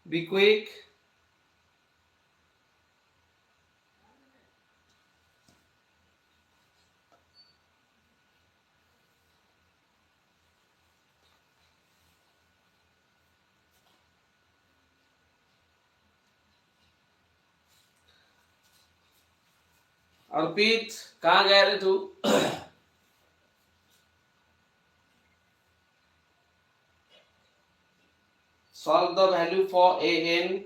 Be quick. अर्पित, कहाँ गए रे तू? Solve the value for a n.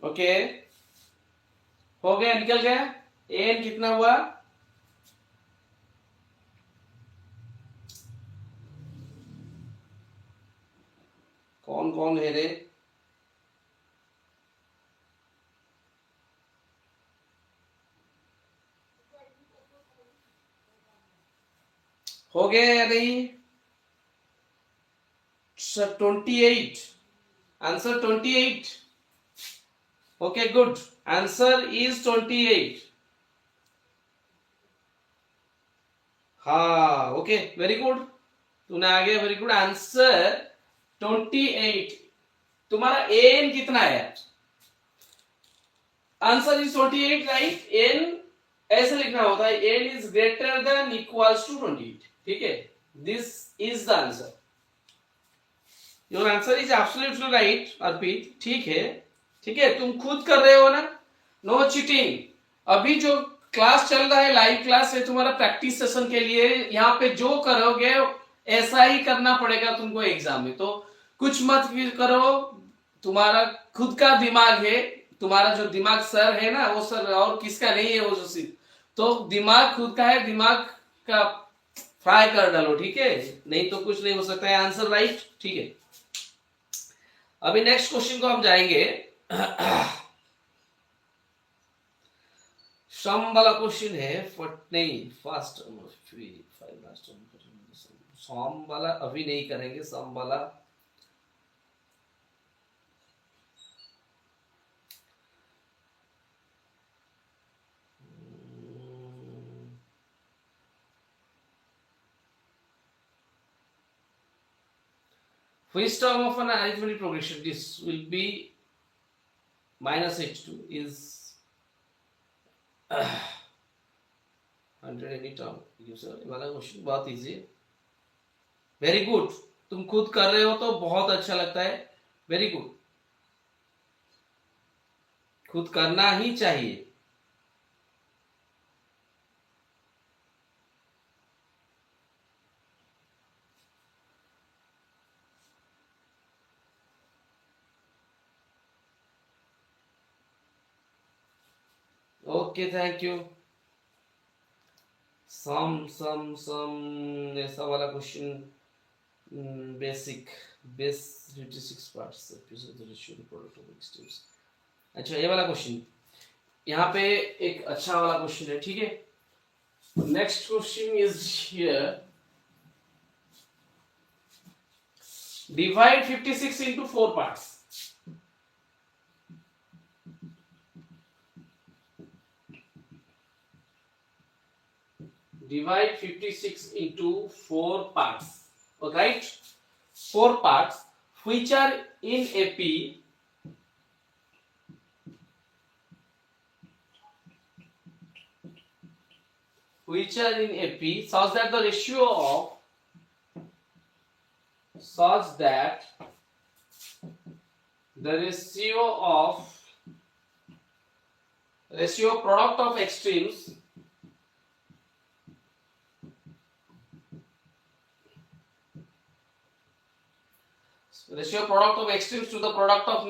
Okay, हो गया, निकल गया। एन कितना हुआ? कौन कौन है रे? हो गया या नहीं? 28, answer 28। Okay good, answer is 28। हाँ ओके, वेरी गुड, तूने आ गया, वेरी गुड, आंसर 28। तुम्हारा एन कितना है? Answer is 28, right. एन ऐसे लिखना होता है, n is greater than equals to 28, ठीक है। This is the answer, your answer is absolutely right Arpit, ठीक है, ठीक है। तुम खुद कर रहे हो ना, नो चीटिंग। अभी जो क्लास चल रहा है, लाइव क्लास है तुम्हारा प्रैक्टिस सेशन के लिए, यहाँ पे जो करोगे ऐसा ही करना पड़ेगा तुमको एग्जाम में। तो कुछ मत करो, तुम्हारा खुद का दिमाग है, तुम्हारा जो दिमाग सर है ना, वो सर और किसका नहीं है, वो जो सिर्फ तो दिमाग खुद का है, दिमाग का फ्राई कर डालो, ठीक है, नहीं तो कुछ नहीं हो सकता है। आंसर राइट, ठीक है। अभी नेक्स्ट क्वेश्चन को हम जाएंगे। सम वाला क्वेश्चन है, नहीं फास्ट, सम वाला अभी नहीं करेंगे, सम वाला which term of an arithmetic progression this will be minus h2 is 100 any term वाला क्वेश्चन बहुत इजी है। वेरी गुड, तुम खुद कर रहे हो तो बहुत अच्छा लगता है, वेरी गुड, खुद करना ही चाहिए। Okay, thank you. सम ऐसा वाला question, basic base 56 parts product of extremes. अच्छा, ये वाला क्वेश्चन यहाँ पे एक अच्छा वाला क्वेश्चन है, ठीक है। Next question is here, divide 56 into 4 parts. Divide 56 into 4 parts. All right, 4 parts which are in AP, which are in AP such that the ratio of ratio product of extremes to the product of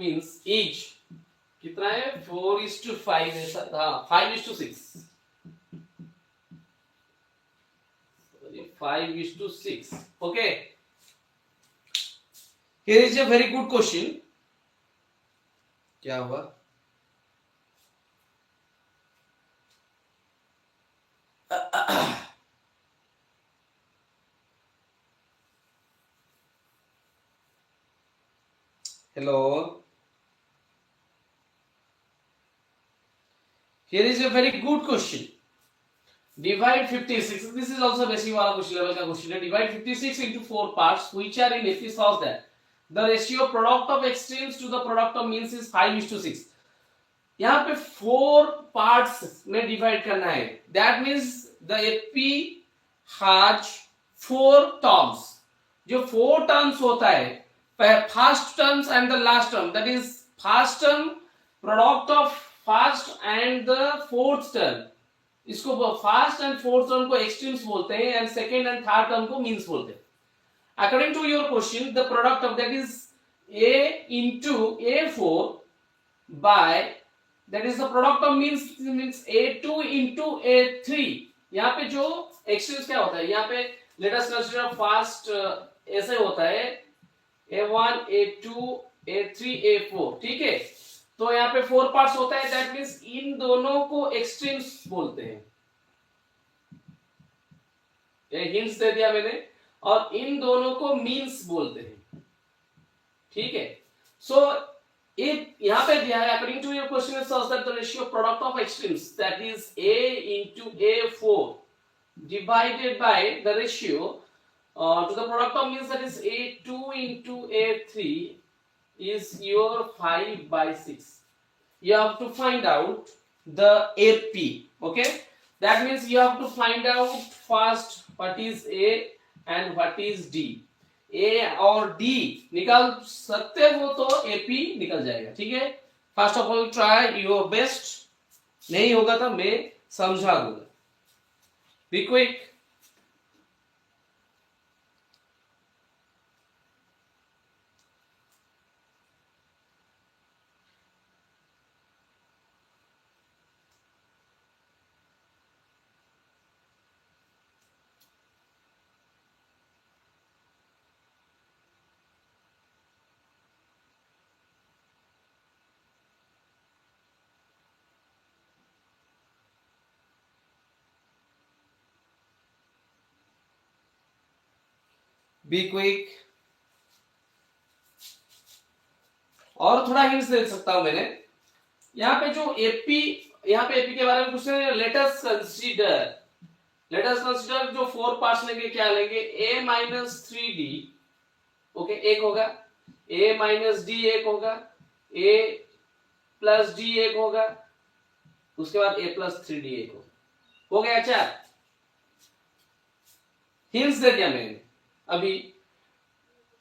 means is कितना है, 4:5 है sir, हाँ 5:6, 5:6। Okay, here is a very good question। क्या हुआ? Hello, here is a very good question। Divide 56, this is also basic वाला question level का question है। Divide 56 into 4 parts which are in AP such that the ratio product of extremes to the product of means is 5:6। यहाँ पे 4 parts में divide करना है, that means the AP has 4 terms। जो 4 terms होता है, first terms and the last term, that is first term product of first and the fourth term, इसको first and fourth term को एक्सट्रीम्स बोलते हैं and second and third term को means बोलते हैं। According to your question, the product of that is a into a4 by that is the product of means a2 into a3। यहाँ पे जो extremes क्या होता है, यहाँ पे लेट अस कंसीडर फर्स्ट ऐसे होता है a1 a2 a3 a4, ठीक है। तो यहाँ पे 4 पार्ट्स होता है, दैट मींस इन दोनों को एक्सट्रीम्स बोलते हैं। ये हिंट्स दे दिया मैंने, और इन दोनों को मीन्स बोलते हैं, ठीक है। सो यहाँ पे दिया है, according to your question is such that the ratio product of extremes that is a into a4 divided by the ratio to the product of means that is a2 into a3 is your 5/6। You have to find out the AP, okay। That means you have to find out first what is A and what is D। A और D निकाल सकते हो तो AP निकल जाएगा, ठीक है। First of all try your best, नहीं होगा तो मैं समझा दूंगा। Be quick. Be quick. और थोड़ा हिंट्स दे सकता हूं मैंने, यहाँ पे जो एपी, यहाँ पे एपी के बारे में पूछ रहे हैं। लेट अस कंसीडर जो 4 पार्ट्स लेंगे, क्या लेंगे, a minus 3d, ओके, एक होगा, a minus d एक होगा, a plus d एक होगा, उसके बाद a plus 3d एक होगा, हो गया। अच्छा, हिंट्स दे दिया मैंने अभी।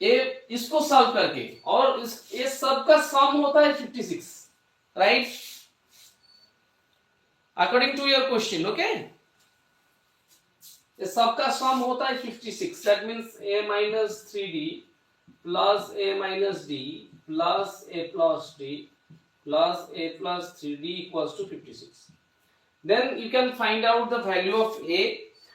ये इसको सॉल्व करके, और ये सब का सम होता है 56, right, according to your question, okay. सबका सम होता है 56. That means a minus 3d plus a minus d plus a plus d plus a plus 3d equals to 56. Then you can find out the value of a.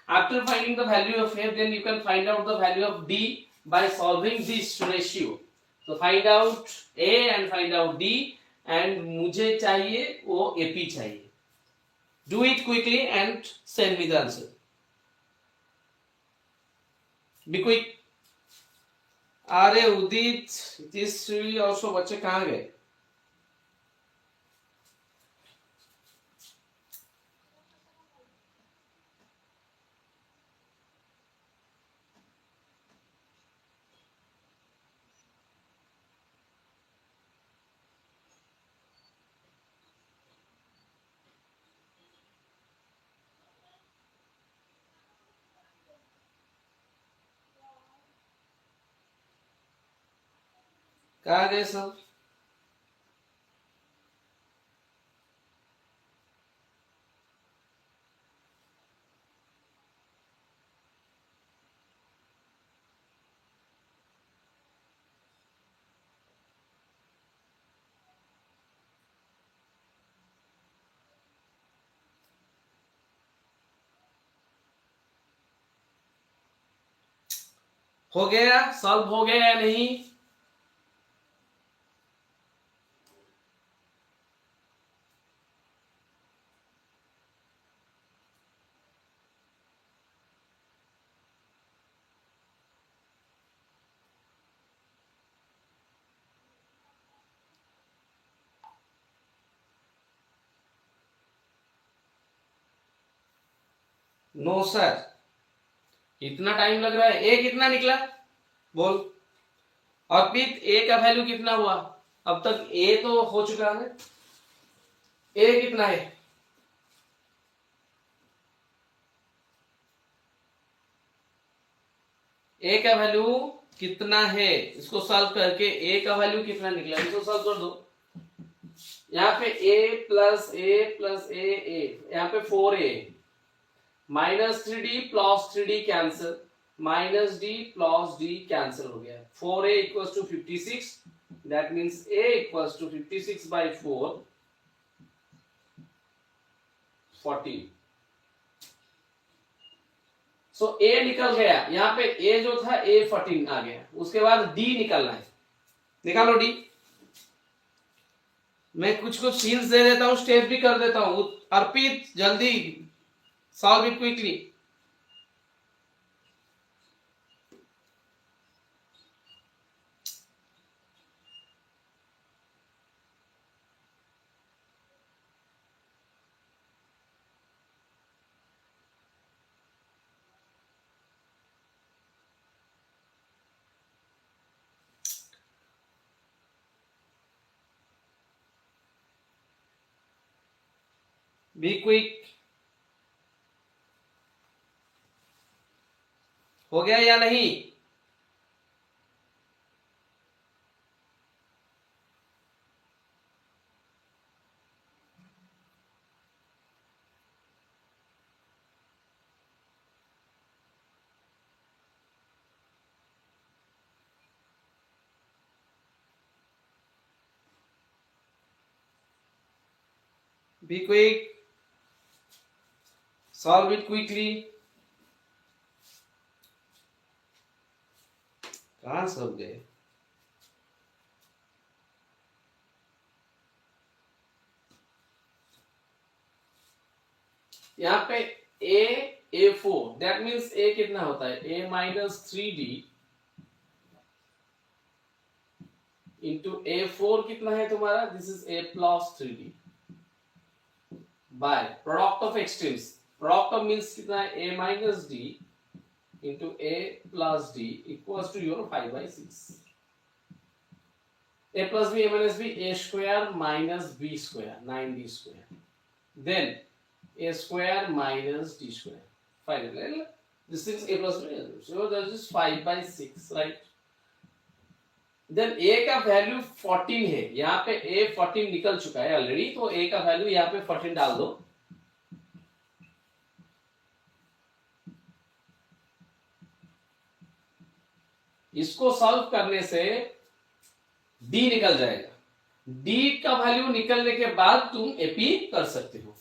After finding the value of a, then you can find out the value of d by solving this ratio. So find out a and find out d, and मुझे चाहिए वो ap चाहिए. Do it quickly and send me the answer. Be quick. अरे उदित, this also बच्चे कहाँ गए? कहाँ गए सब? हो गया? सॉल्व हो गया या नहीं? नो सर, इतना टाइम लग रहा है. ए कितना निकला बोल. अर्पित, ए का वैल्यू कितना हुआ? अब तक ए तो हो चुका है. ए कितना है? ए का वैल्यू कितना है? इसको सॉल्व करके ए का वैल्यू कितना निकला इसको सॉल्व कर दो. यहाँ पे a प्लस ए, यहाँ पे 4a minus 3d plus 3d cancel, minus d plus d cancel हो गया. 4a equals to 56. That means a equals to 56 by 4, 14. So a निकल गया. यहाँ पे a जो था a 14 आ गया. उसके बाद d निकलना है. निकालो d. मैं कुछ कुछ सीन्स दे देता हूं, स्टेप भी कर देता हूं. अर्पित जल्दी solve it quickly. Be quick. हो गया या नहीं? Be quick. Solve it quickly. कहां सब गए? यहाँ पे a4, दैट मीन्स a कितना होता है? a minus 3d into a4 कितना है तुम्हारा? This is a plus 3d by product of extremes. Product of means कितना है? a minus d into a plus d equals to your 5/6. a plus b a minus b, a square minus b square 9d square, then a square minus d square. Finally, this is a plus b. So that is 5/6, right? Then a का value 14 है. यहाँ पे a 14 निकल चुका है already, तो a का value यहाँ पे 14 डाल दो. इसको सॉल्व करने से डी निकल जाएगा। डी का वैल्यू निकलने के बाद तुम एपी कर सकते हो।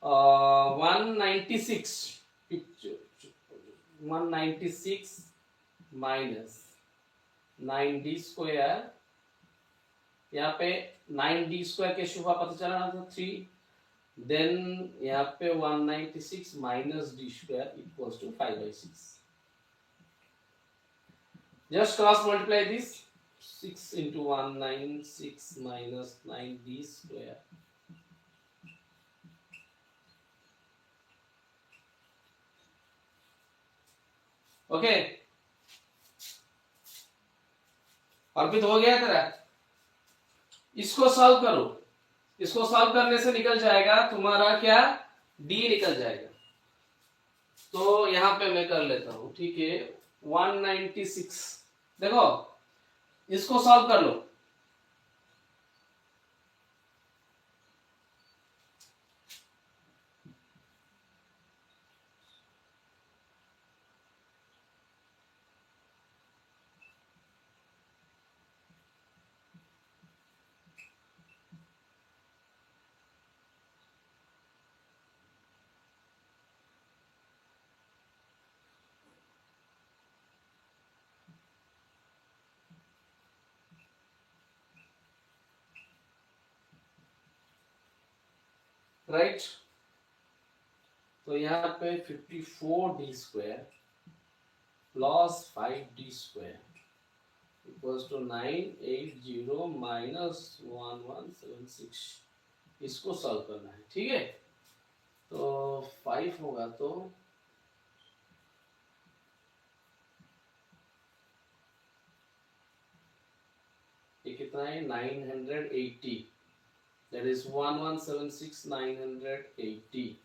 196 माइनस 9d², यहाँ पे 9d² के शुभा पता चला ना था 3, देन यहाँ पे 196 minus d² equals to 5/6। Just cross multiply this, 6 into 196 minus 9d²। Okay, Arpit हो गया तेरा? इसको सॉल्व करो। इसको सॉल्व करने से निकल जाएगा तुम्हारा क्या, डी निकल जाएगा। तो यहां पे मैं कर लेता हूं, ठीक है। 196 देखो, इसको सॉल्व कर लो। राइट, तो यहाँ पे 54d² plus 5d² equals to 980 minus 1176। इसको सॉल्व करना है, ठीक है। तो 5 होगा तो ये कितना है, 980, that is 1176 986।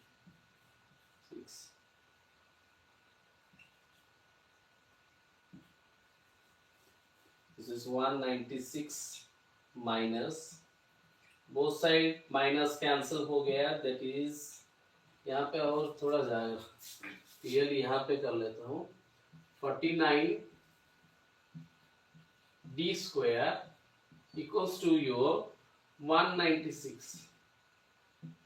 This is 196 minus, both side minus cancel हो गया, that is यहाँ पे और थोड़ा जाएगा, क्लियरली यहाँ पे कर लेता हूँ। 49d² equals to your 196,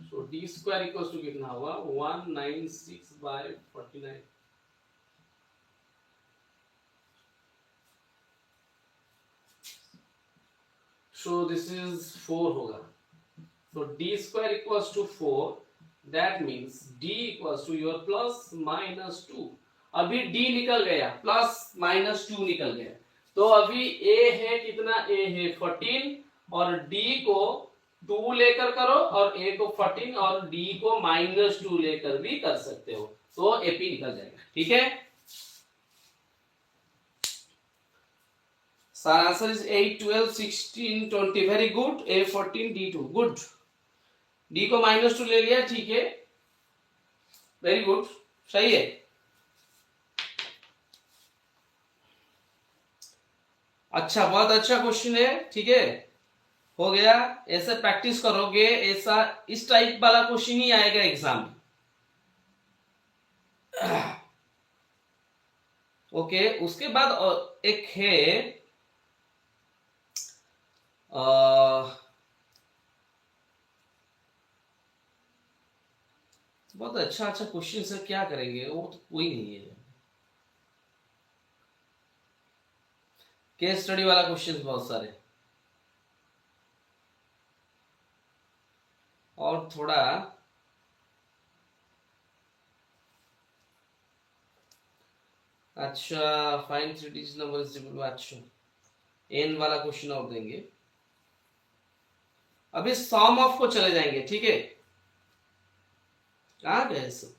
so d² equals to कितना हुआ, 196/49। so this is 4 होगा, so d² equals to 4, that means d equals to your plus minus 2। अभी d निकल गया, प्लस माइनस 2 निकल गया, तो अभी a है कितना, a है 14, और d को 2 लेकर करो, और a को 14 और d को -2 लेकर भी कर सकते हो, तो AP निकल जाएगा, ठीक है। So answer is 8, 12, 16, 20, very good। A 14, D 2, good। D को -2 ले लिया, ठीक है, वेरी गुड, सही है। अच्छा, बहुत अच्छा क्वेश्चन है, ठीक है, हो गया। ऐसे प्रैक्टिस करोगे, ऐसा इस टाइप वाला क्वेश्चन ही आएगा एग्जाम में। ओके, उसके बाद एक है बहुत अच्छा अच्छा क्वेश्चन है, क्या करेंगे, वो तो कोई नहीं है। केस स्टडी वाला क्वेश्चन बहुत सारे, और थोड़ा अच्छा, find 3 digit number is divisible. अच्छा, एन वाला क्वेश्चन और देंगे। अभी सम ऑफ को चले जाएंगे, ठीक है। कहाँ गए सब?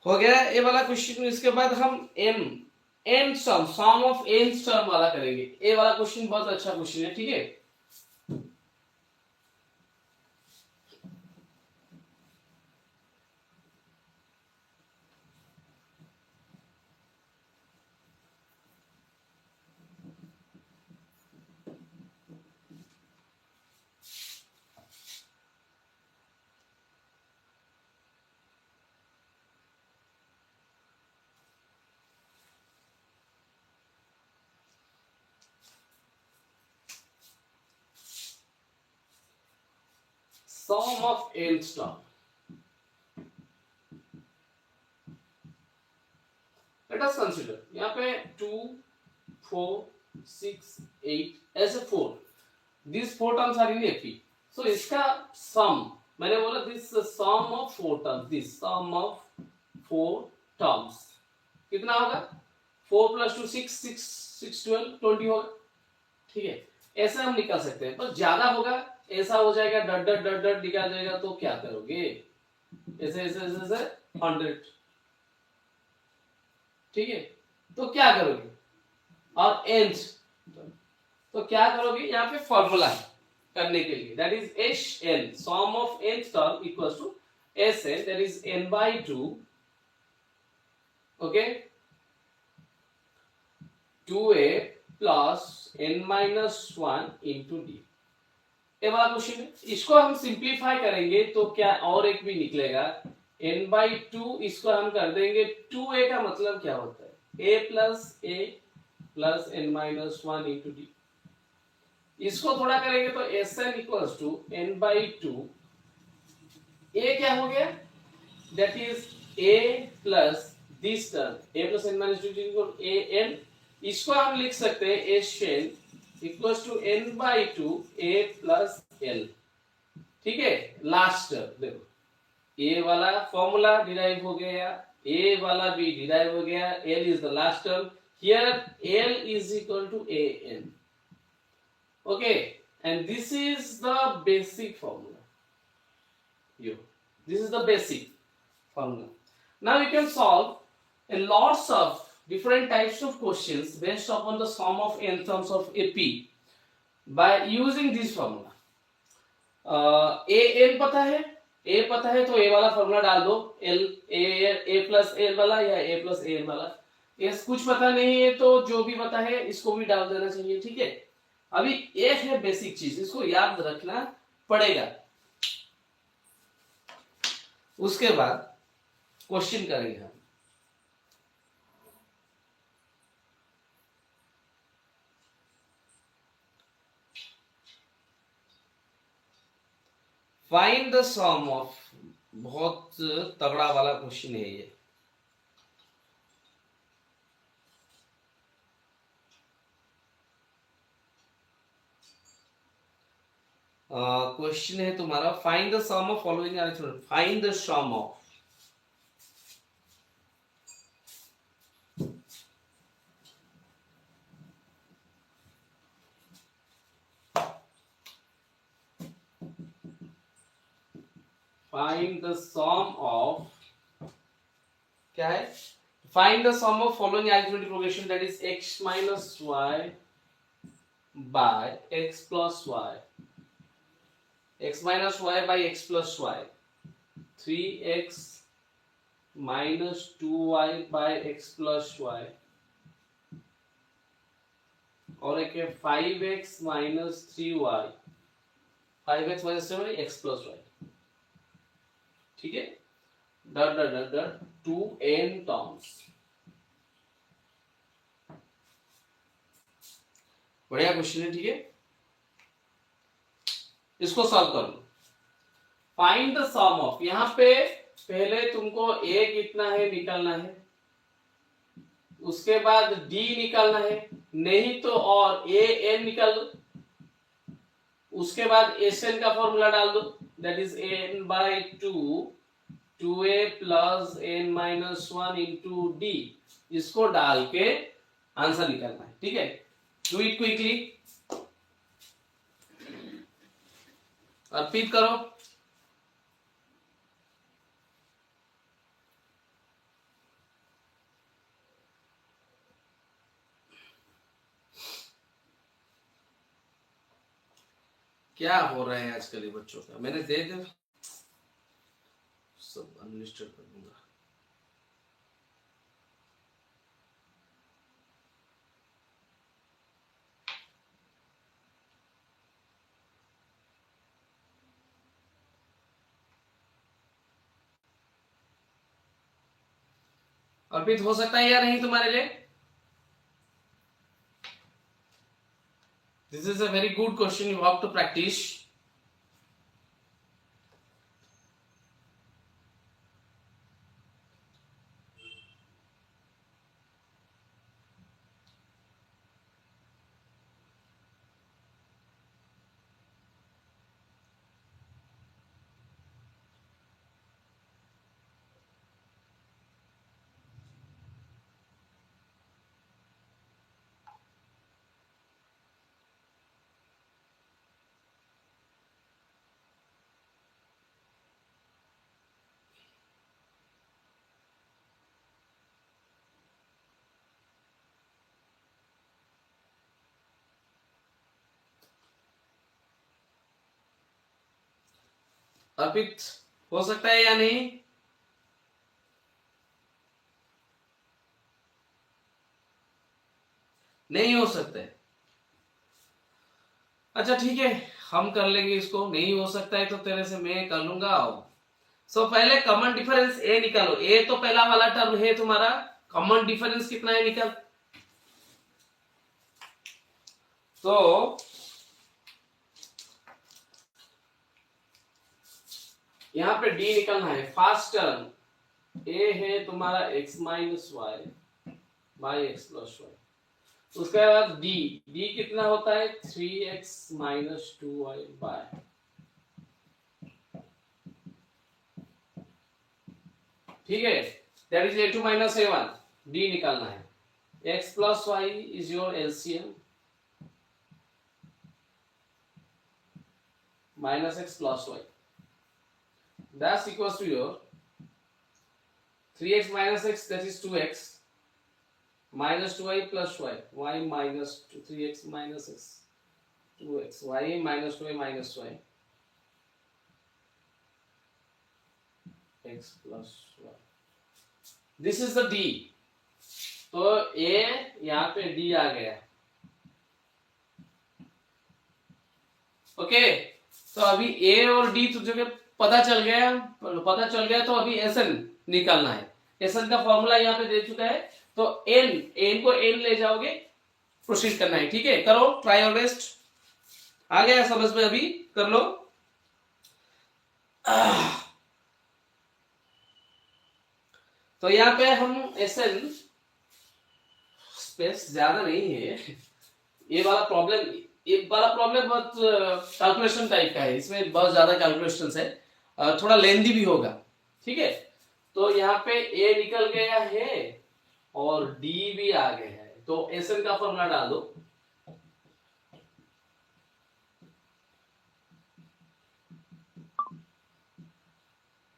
हो गया ये वाला क्वेश्चन। इसके बाद हम n sum of n term वाला करेंगे। ये वाला क्वेश्चन बहुत अच्छा क्वेश्चन है, ठीक है। Sum of nth term. Let us consider यहाँ पे 2 4 6 8 ऐसे 4. This 4 terms are in AP. So इसका सम, मैंने बोला this sum of 4 terms, this sum of 4 terms कितना होगा? 4 + 2 6 6 6 12 20 होगा. ठीक है, ऐसा हम निकाल सकते हैं. पर ज्यादा होगा, ऐसा हो जाएगा डट डट डट डट निकाल जाएगा. तो क्या करोगे? ऐसे ऐसे ऐसे 100. ठीक है, तो क्या करोगे? और nth, तो क्या करोगे? यहाँ पे फॉर्मूला है करने के लिए, that is Hn, sum of nth term equals to Sn, that is n/2. Okay, 2a plus n-1 into d. ये वाला क्वेश्चन है. इसको हम सिंप्लीफाई करेंगे तो क्या और एक भी निकलेगा, n/2. इसको हम कर देंगे 2a का मतलब क्या होता है? a plus n-1 into D. इसको थोड़ा करेंगे तो Sn equals to n/2. a क्या हो गया? That is a plus this term, a plus n-2 equal an. इसको हम लिख सकते हैं Sn equals to n/2 a plus l. ठीक है, लास्ट टर्म देखो, a वाला फॉर्मूला डिराइव हो गया, a वाला भी डिराइव हो गया, l is the last term. Here l is equal to an. okay, and this is the basic formula. This is the basic formula. Now we can solve a lots of different types of questions based upon the sum of n terms of AP by using this formula. an पता है, a पता है तो a वाला formula डाल दो, a plus l वाला या a प्लस an वाला. s कुछ पता नहीं है तो जो भी पता है इसको भी डाल देना चाहिए. ठीक है, अभी एक है बेसिक चीज, इसको याद रखना पड़ेगा. उसके बाद क्वेश्चन करेंगे हम. फाइंड द सम ऑफ, बहुत तगड़ा वाला क्वेश्चन है ये. क्वेश्चन है तुम्हारा, find the sum of following answer. Find the sum of, find the sum of, क्या है? Find the sum of following arithmetic progression, that is x minus y by x plus y. x minus y by x plus y, 3x minus 2y by x plus y, और एक है 5x minus 3y, 5x minus 3y x plus y. ठीक है, डट डट डट डट 2n terms. बढ़िया question है. ठीक है, इसको सॉल्व कर लो. फाइंड द सम ऑफ, यहां पे पहले तुमको a कितना है निकालना है, उसके बाद d निकालना है, नहीं तो और an निकाल दो, उसके बाद Sn का फॉर्मूला डाल दो, that is n/2 2a plus n-1 into d. इसको डाल के आंसर निकालना है. ठीक है, डू इट क्विकली. रिपीट करो. क्या हो रहा है आजकल ये बच्चों का? मैंने दे दिया, सब अनलिस्टेड कर दूंगा. अर्पित हो सकता है या नहीं तुम्हारे लिए? This is a very good question, you have to practice. Arpit, हो सकता है या नहीं? नहीं हो सकता है। अच्छा ठीक है, हम कर लेंगे इसको। नहीं हो सकता है तो तेरे से मैं कर लूंगा। सो पहले कॉमन डिफरेंस ए निकालो। ए तो पहला वाला टर्म है तुम्हारा। कॉमन डिफरेंस कितना है निकल। तो यहां पे डी निकलना है। फर्स्ट टर्म ए है तुम्हारा x minus y by x plus y. उसके बाद डी, डी कितना होता है 3x माइनस 2y बाय, ठीक है, that is a2 minus a1। D निकालना है। x plus y is your LCM minus x plus y, that's equals to your 3x minus x, that is 2x minus 2y plus y, y minus 3x minus x, 2x, y minus 2y minus y, x plus y. This is the d. तो a यहाँ पे d आ गया। Okay, तो अभी a और d तुझे पता चल गया तो अभी SN निकालना है। SN का फॉर्मूला यहाँ पे दे चुका है, तो n को n ले जाओगे, प्रोसीड करना है। ठीक है, करो, ट्राई योर बेस्ट। आ गया समझ में? अभी कर लो। तो यहाँ पे हम SN, स्पेस ज्यादा नहीं है, ये वाला प्रॉब्लम बहुत कैलकुलेशन टाइप का है, इसमें बहुत ज्यादा कैलकुलेशंस है, थोड़ा लेंदी भी होगा। ठीक है, तो यहाँ पे ए निकल गया है और डी भी आ गया है, तो एसएन का फॉर्मूला डाल दो।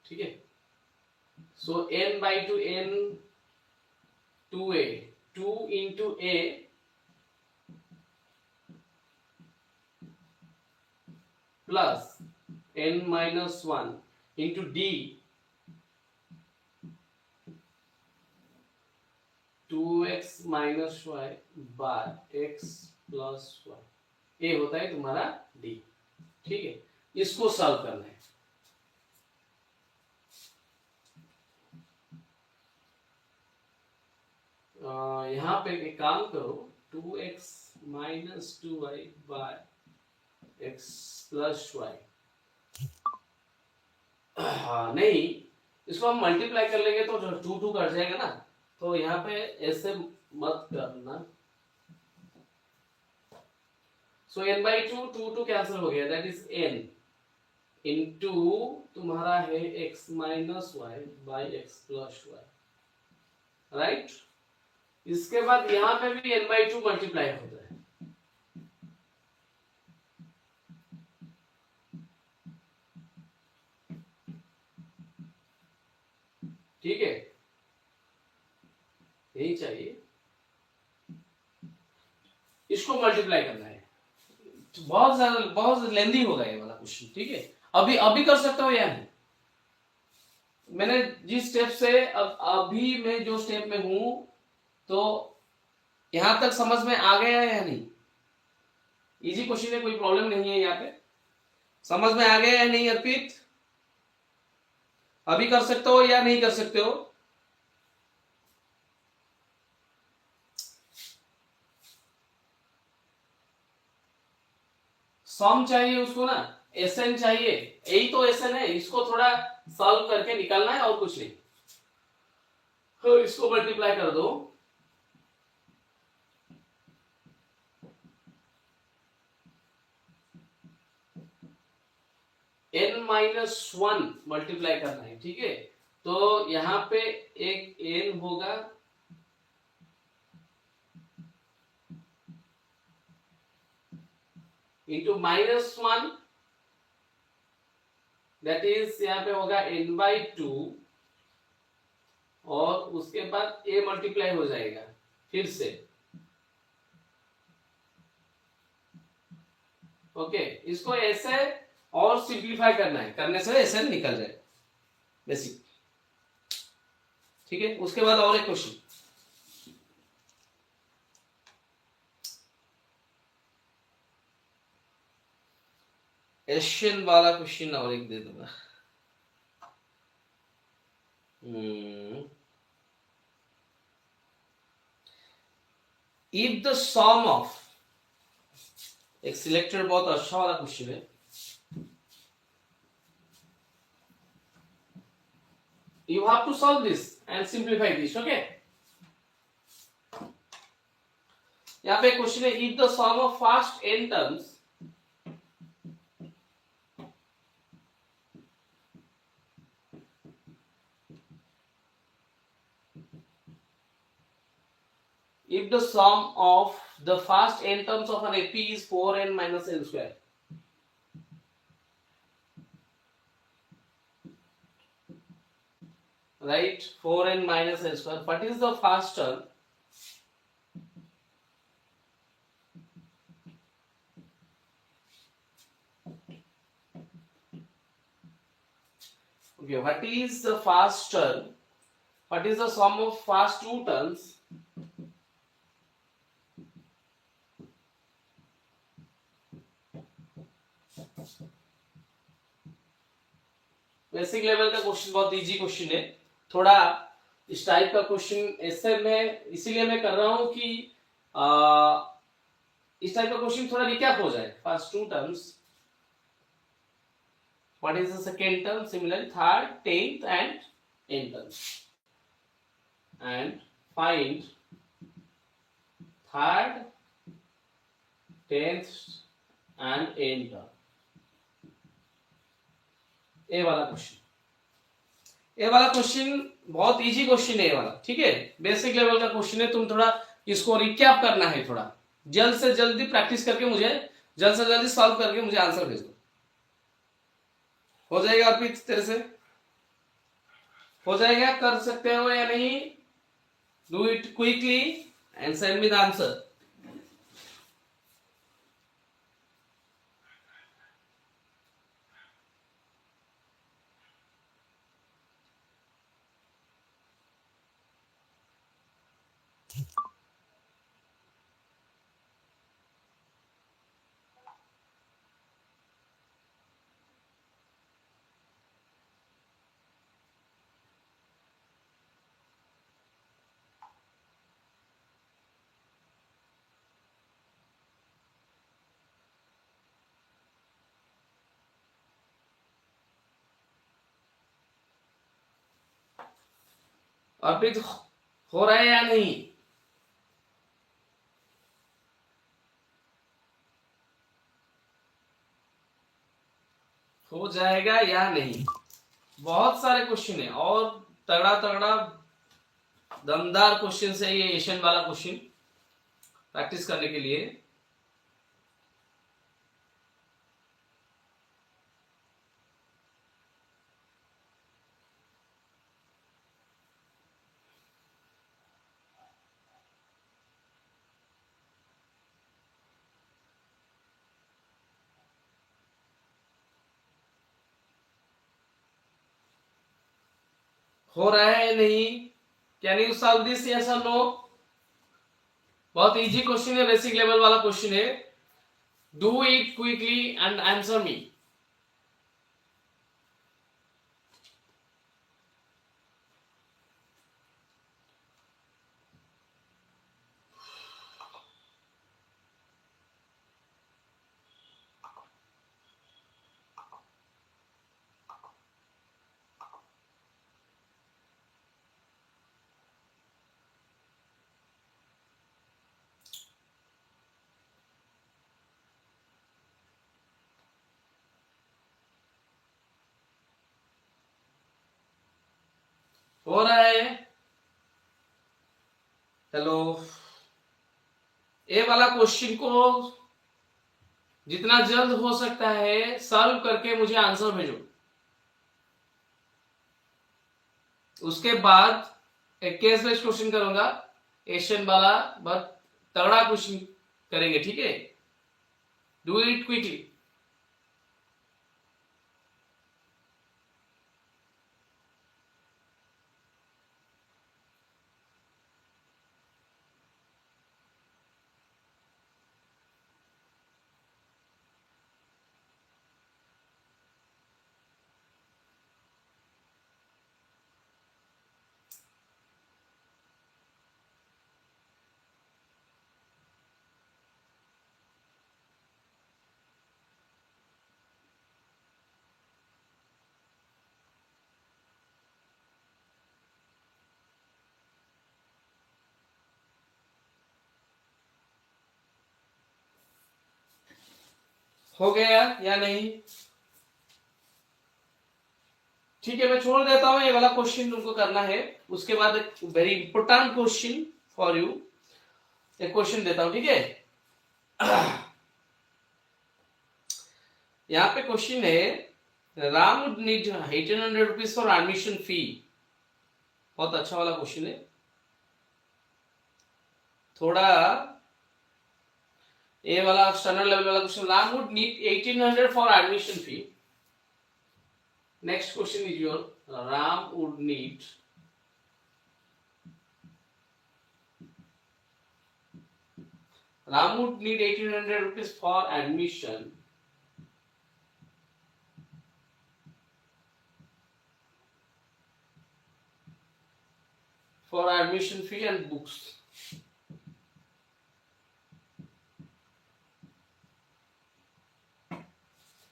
ठीक है, so n by two n 2a, 2 इंटू a plus n minus 1 into d 2x minus y by x plus y, ये होता है तुम्हारा d। ठीक है, इसको सॉल्व करना है। यहां पे एक काम करो, 2x minus 2y by x plus y, नहीं, इसको हम मल्टीप्लाई कर लेंगे तो 2 कट जाएगा ना, तो यहाँ पे ऐसे मत करना। सो n बाई 2 कैंसिल हो गया, दैट इज n इंटू तुम्हारा है x minus y by x plus y, right. इसके बाद यहाँ पे भी n बाई 2 मल्टीप्लाई होता है। ठीक है, यही चाहिए, इसको मल्टीप्लाई करना है। बहुत लेंदी होगा ये वाला क्वेश्चन। ठीक है, अभी कर सकते हो या नहीं? मैंने जिस स्टेप से अभी मैं जो स्टेप में हूं, तो यहां तक समझ में आ गया है या नहीं? इजी क्वेश्चन है, कोई प्रॉब्लम नहीं है। यहाँ पे समझ में आ गया या नहीं अर्पित? अभी कर सकते हो या नहीं कर सकते हो? सम चाहिए उसको ना, एसएन चाहिए, यही तो एसएन है, इसको थोड़ा सॉल्व करके निकालना है और कुछ नहीं। तो इसको मल्टीप्लाई कर दो, n माइनस 1 मल्टीप्लाई करना है। ठीक है, तो यहां पे एक n होगा, इंटू माइनस 1, दैट इज यहां पे होगा n बाई 2, और उसके बाद a मल्टीप्लाई हो जाएगा फिर से। ओके, इसको ऐसे और सिंप्लीफाई करना है, करने से ऐसे निकल जाए बेसिक। ठीक है, उसके बाद और एक क्वेश्चन, एशियन वाला क्वेश्चन और एक दे दूंगा। इफ द सम ऑफ, एक सिलेक्टेड बहुत अच्छा वाला क्वेश्चन है, you have to solve this and simplify this, okay? यहाँ पे क्वेश्चन है, if the sum of first n terms if the sum of the first n terms of an AP is 4n minus n square, right? 4n minus n square, what is the first term? Okay, what is the first term? What is the sum of first two terms? Basic level का question, बहुत easy question है। थोड़ा इस type का question ऐसे में इसीलिए मैं कर रहा हूं कि इस टाइप का क्वेश्चन थोड़ा रिकैप हो जाए। First two terms, what is the second term, similarly third, 10th and n terms, and find third, 10th and n term। ए वाला क्वेश्चन, ए वाला क्वेश्चन बहुत इजी क्वेश्चन है ये वाला, ठीक है? बेसिक लेवल का क्वेश्चन है, तुम थोड़ा इसको रिकैप करना है, थोड़ा जल्द से जल्दी प्रैक्टिस करके मुझे जल्द से जल्दी सॉल्व करके मुझे आंसर भेज दो। हो जाएगा अर्पित, तेरे से हो जाएगा? कर सकते हो या नहीं? Do it quickly and send me the answer. Arpit हो रहा है या नहीं? हो जाएगा या नहीं? बहुत सारे क्वेश्चन है और तगड़ा तगड़ा दमदार क्वेश्चन है ये एशियन वाला क्वेश्चन, प्रैक्टिस करने के लिए। हो रहा है नहीं? Can you solve this, yes और नो? बहुत इजी क्वेश्चन है, बेसिक लेवल वाला क्वेश्चन है। Do it quickly and answer me. हो रहा है? हेलो, ए वाला क्वेश्चन को जितना जल्द हो सकता है सॉल्व करके मुझे आंसर भेजो। उसके बाद एक केस बेस्ड क्वेश्चन करूंगा, एशियन वाला बहुत तगड़ा क्वेश्चन करेंगे, ठीक है? Do it quickly. हो गया या नहीं? ठीक है, मैं छोड़ देता हूं, ये वाला क्वेश्चन तुमको करना है। उसके बाद very important question for you, एक क्वेश्चन देता हूं, ठीक है। यहाँ पे क्वेश्चन है, Ram would need 1800 rupees for admission fee. बहुत अच्छा वाला क्वेश्चन है, थोड़ा ये वाला स्टैंडर्ड लेवल वाला question. Ram would need 1800 for admission fee. Next question is your, Ram would need Ram would need 1800 rupees for admission. For admission fee and books.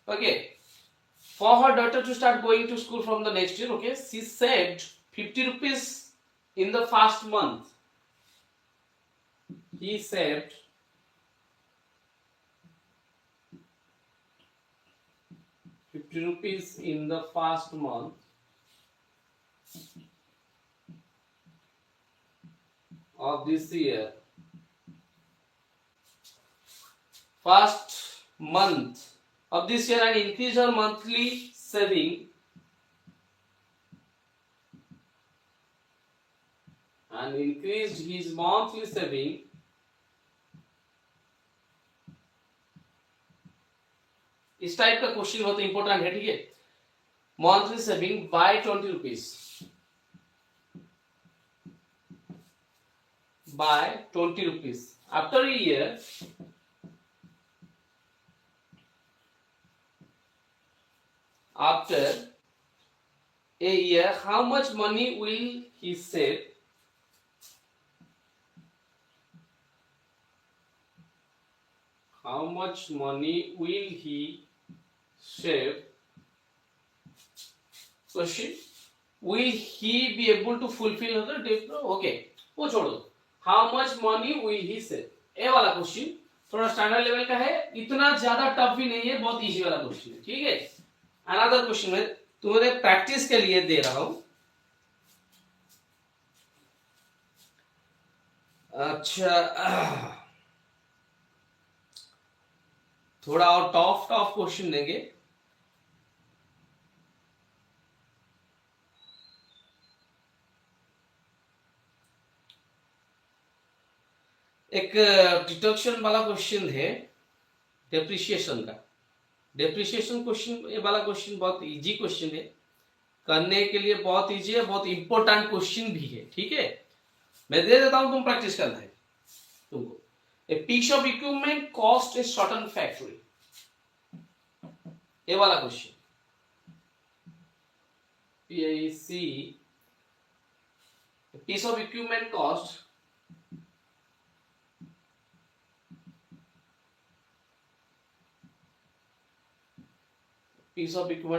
Okay. For her daughter to start going to school from the next year, okay, she saved 50 rupees in the first month. He saved 50 rupees in the first month of this year. First month of this year, and increase her monthly saving and increased his monthly saving इस type का question होता है, important है, ठीक है। Monthly saving by 20 rupees, by 20 rupees after a year. After a year, how much money will he save? How much money will he save? Question: will he be able to fulfill other debt? Okay, वो छोड़ो। How much money will he save? ये वाला question थोड़ा standard level का है, इतना ज्यादा tough भी नहीं है, बहुत इजी वाला क्वेश्चन है, ठीक है। अनदर क्वेश्चन में तुम्हारे प्रैक्टिस के लिए दे रहा हूं। अच्छा, थोड़ा और टफ टफ क्वेश्चन देंगे। एक डिडक्शन वाला क्वेश्चन है, डेप्रिसिएशन का। डेप्रिसिएशन क्वेश्चन, ये वाला क्वेश्चन बहुत इजी क्वेश्चन है, करने के लिए बहुत इजी है, बहुत इंपॉर्टेंट क्वेश्चन भी है, ठीक है। मैं दे देता हूं, तुम प्रैक्टिस करना है तुमको। A piece of equipment cost a certain factory, ये वाला question. PIC, piece of equipment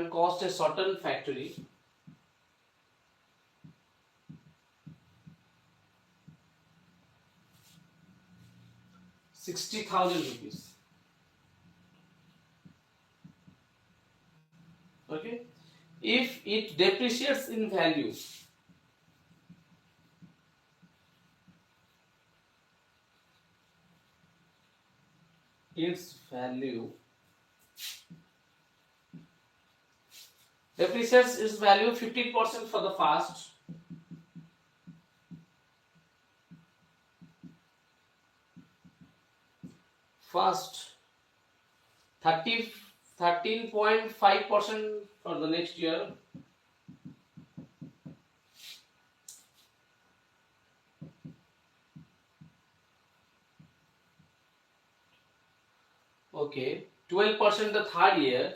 cost a certain factory ₹60,000. Okay, if it depreciates in value, its value depreciates its value 15% for the first, first 13.5% for the next year, okay, 12% the third year,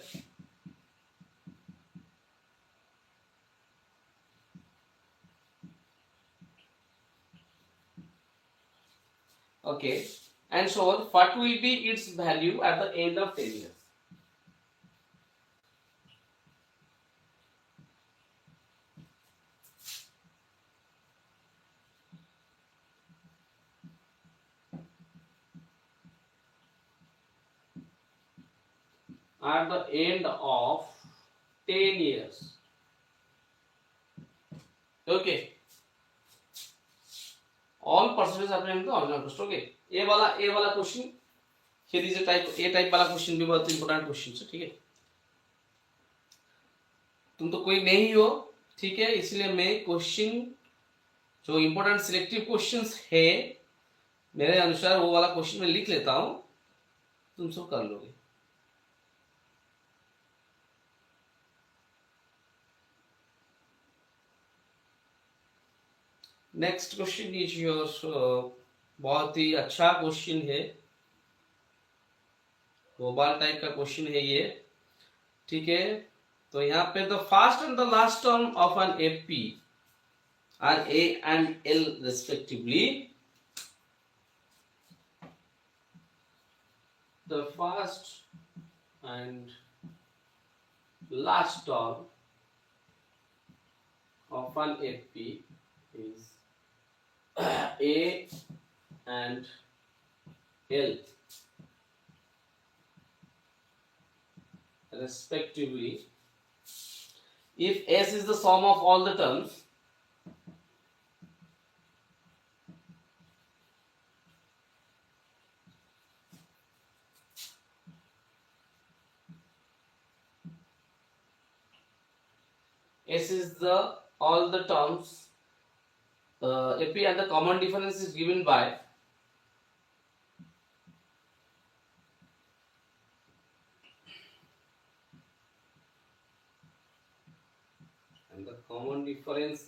okay, and so on. What will be its value at the end of 10 years? at the end of 10 years. Okay, all percentage आपने हमको almost okay. ए वाला question ये दीजिए type A type वाला question भी बहुत important question है, ठीक है। तुम तो कोई नहीं हो, ठीक है, इसलिए मैं क्वेश्चन जो इंपॉर्टेंट सिलेक्टिव क्वेश्चंस है मेरे अनुसार वो वाला क्वेश्चन मैं लिख लेता हूं, तुम सब कर लोगे। नेक्स्ट क्वेश्चन इज योर, बहुत ही अच्छा क्वेश्चन है, मोबाइल टाइप का क्वेश्चन है ये, ठीक है। तो यहाँ पे the first and the last term of an AP are a and l respectively. The first and last term of an FP is A and L respectively. If S is the sum of all the terms, S is the all the terms AP and the common difference is given by and the common difference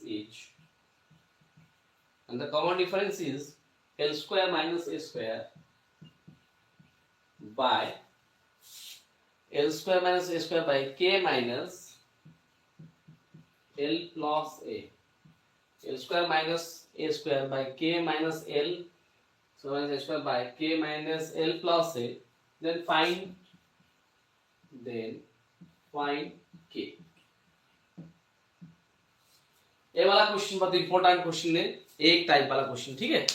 is L square minus A square by L square minus A square by K minus L plus A. L square minus A square by K minus L, so minus A square by K minus L plus A. Then find K. ये वाला question बहुत important question है, एक type वाला question, ठीक है।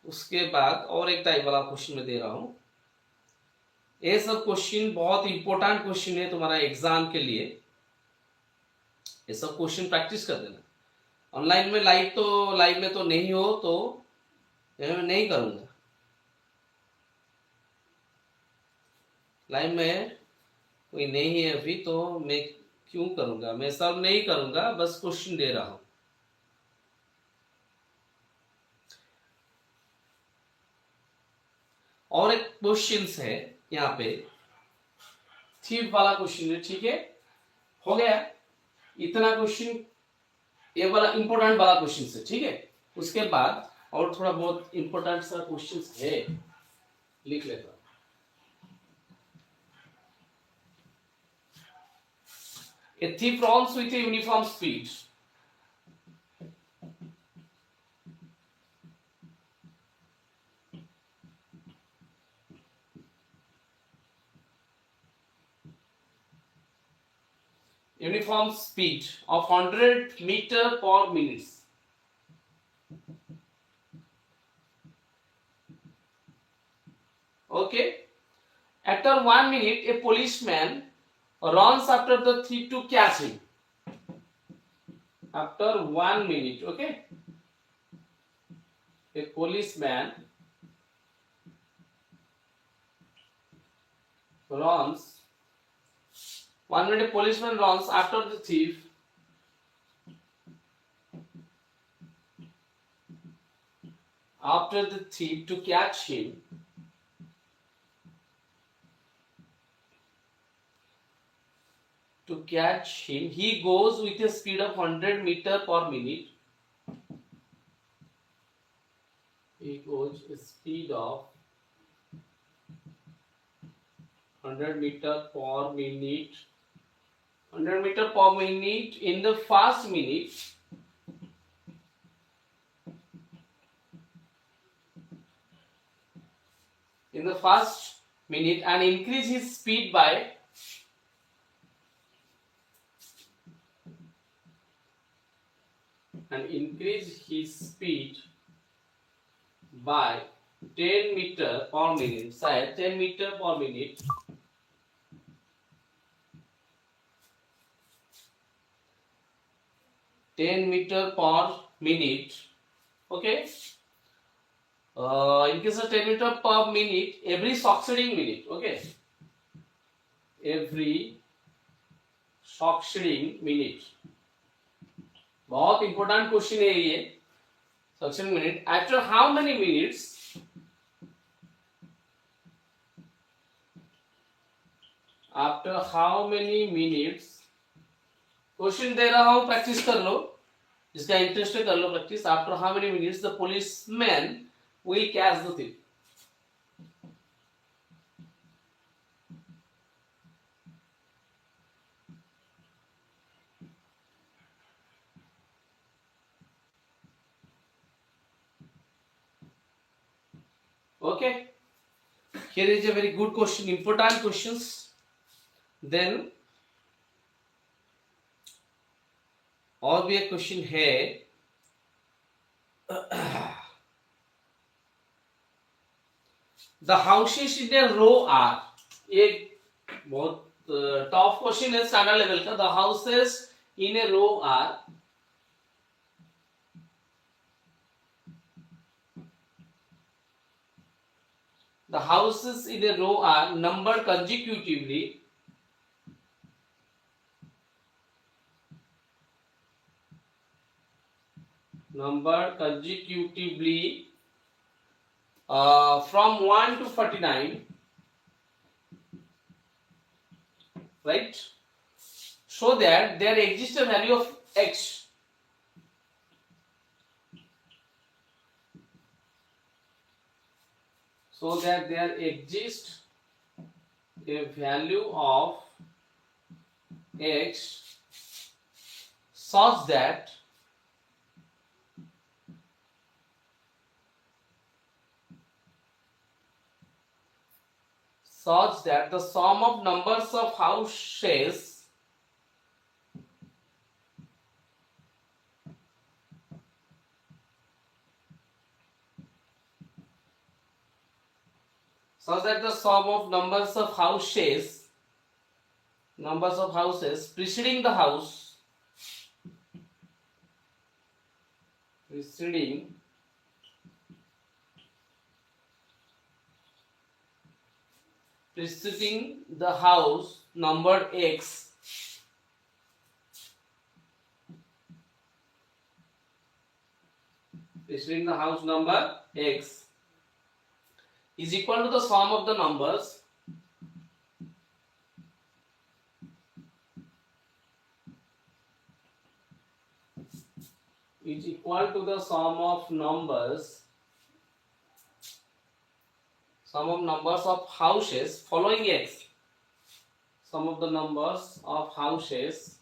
उसके बाद और एक टाइप वाला क्वेश्चन मैं दे रहा हूं। ये सब क्वेश्चन बहुत इंपॉर्टेंट क्वेश्चन है तुम्हारा एग्जाम के लिए, ये सब क्वेश्चन प्रैक्टिस कर देना। ऑनलाइन में लाइव में तो नहीं हो तो मैं नहीं करूंगा, लाइव में कोई नहीं है अभी तो मैं क्यों करूंगा, मैं सब नहीं करूंगा, बस क्वेश्चन दे रहा हूं। और एक क्वेश्चन है यहाँ पे, थीफ वाला क्वेश्चन है, ठीक है। हो गया इतना क्वेश्चन, ये वाला इंपॉर्टेंट वाला क्वेश्चन है, ठीक है। उसके बाद और थोड़ा बहुत इंपॉर्टेंट सा क्वेश्चन है, लिख लेता हूं। A thief runs with a uniform speed. Uniform speed of 100 meter per minute. Okay. After 1 minute, a policeman runs after the thief to catch him. After 1 minute, okay. A policeman runs. 1 minute, a policeman runs after the thief to catch him. He goes with a speed of 100 meter per minute. He goes a speed of 100 meter per minute. 100 meter per minute in the first minute. In the first minute, and increase his speed by by 10 meter per minute. Say 10 meter per minute 10 meter per minute. Okay. In case of 10 meter per minute, every succeeding minute. Okay. Every succeeding minute. बहुत important question है ये. Succeeding minute. After how many minutes? After how many minutes? Question दे रहा हूं, practice कर लो. जिसका interest है कर लो practice. After how many minutes the policeman will catch the thief? Okay. Here is a very good question, important questions. Then और भी एक क्वेश्चन है. The houses in a row are. ये बहुत टफ क्वेश्चन है स्टैंडर्ड लेवल का. The houses in a row are. The houses in a row are numbered consecutively. Numbered consecutively from 1 to 49. Right? So that there exists a value of x. So that there exists a value of x such that the sum of numbers of houses preceding the house numbered x preceding the house number x is equal to the sum of the numbers of houses following x. Sum of the numbers of houses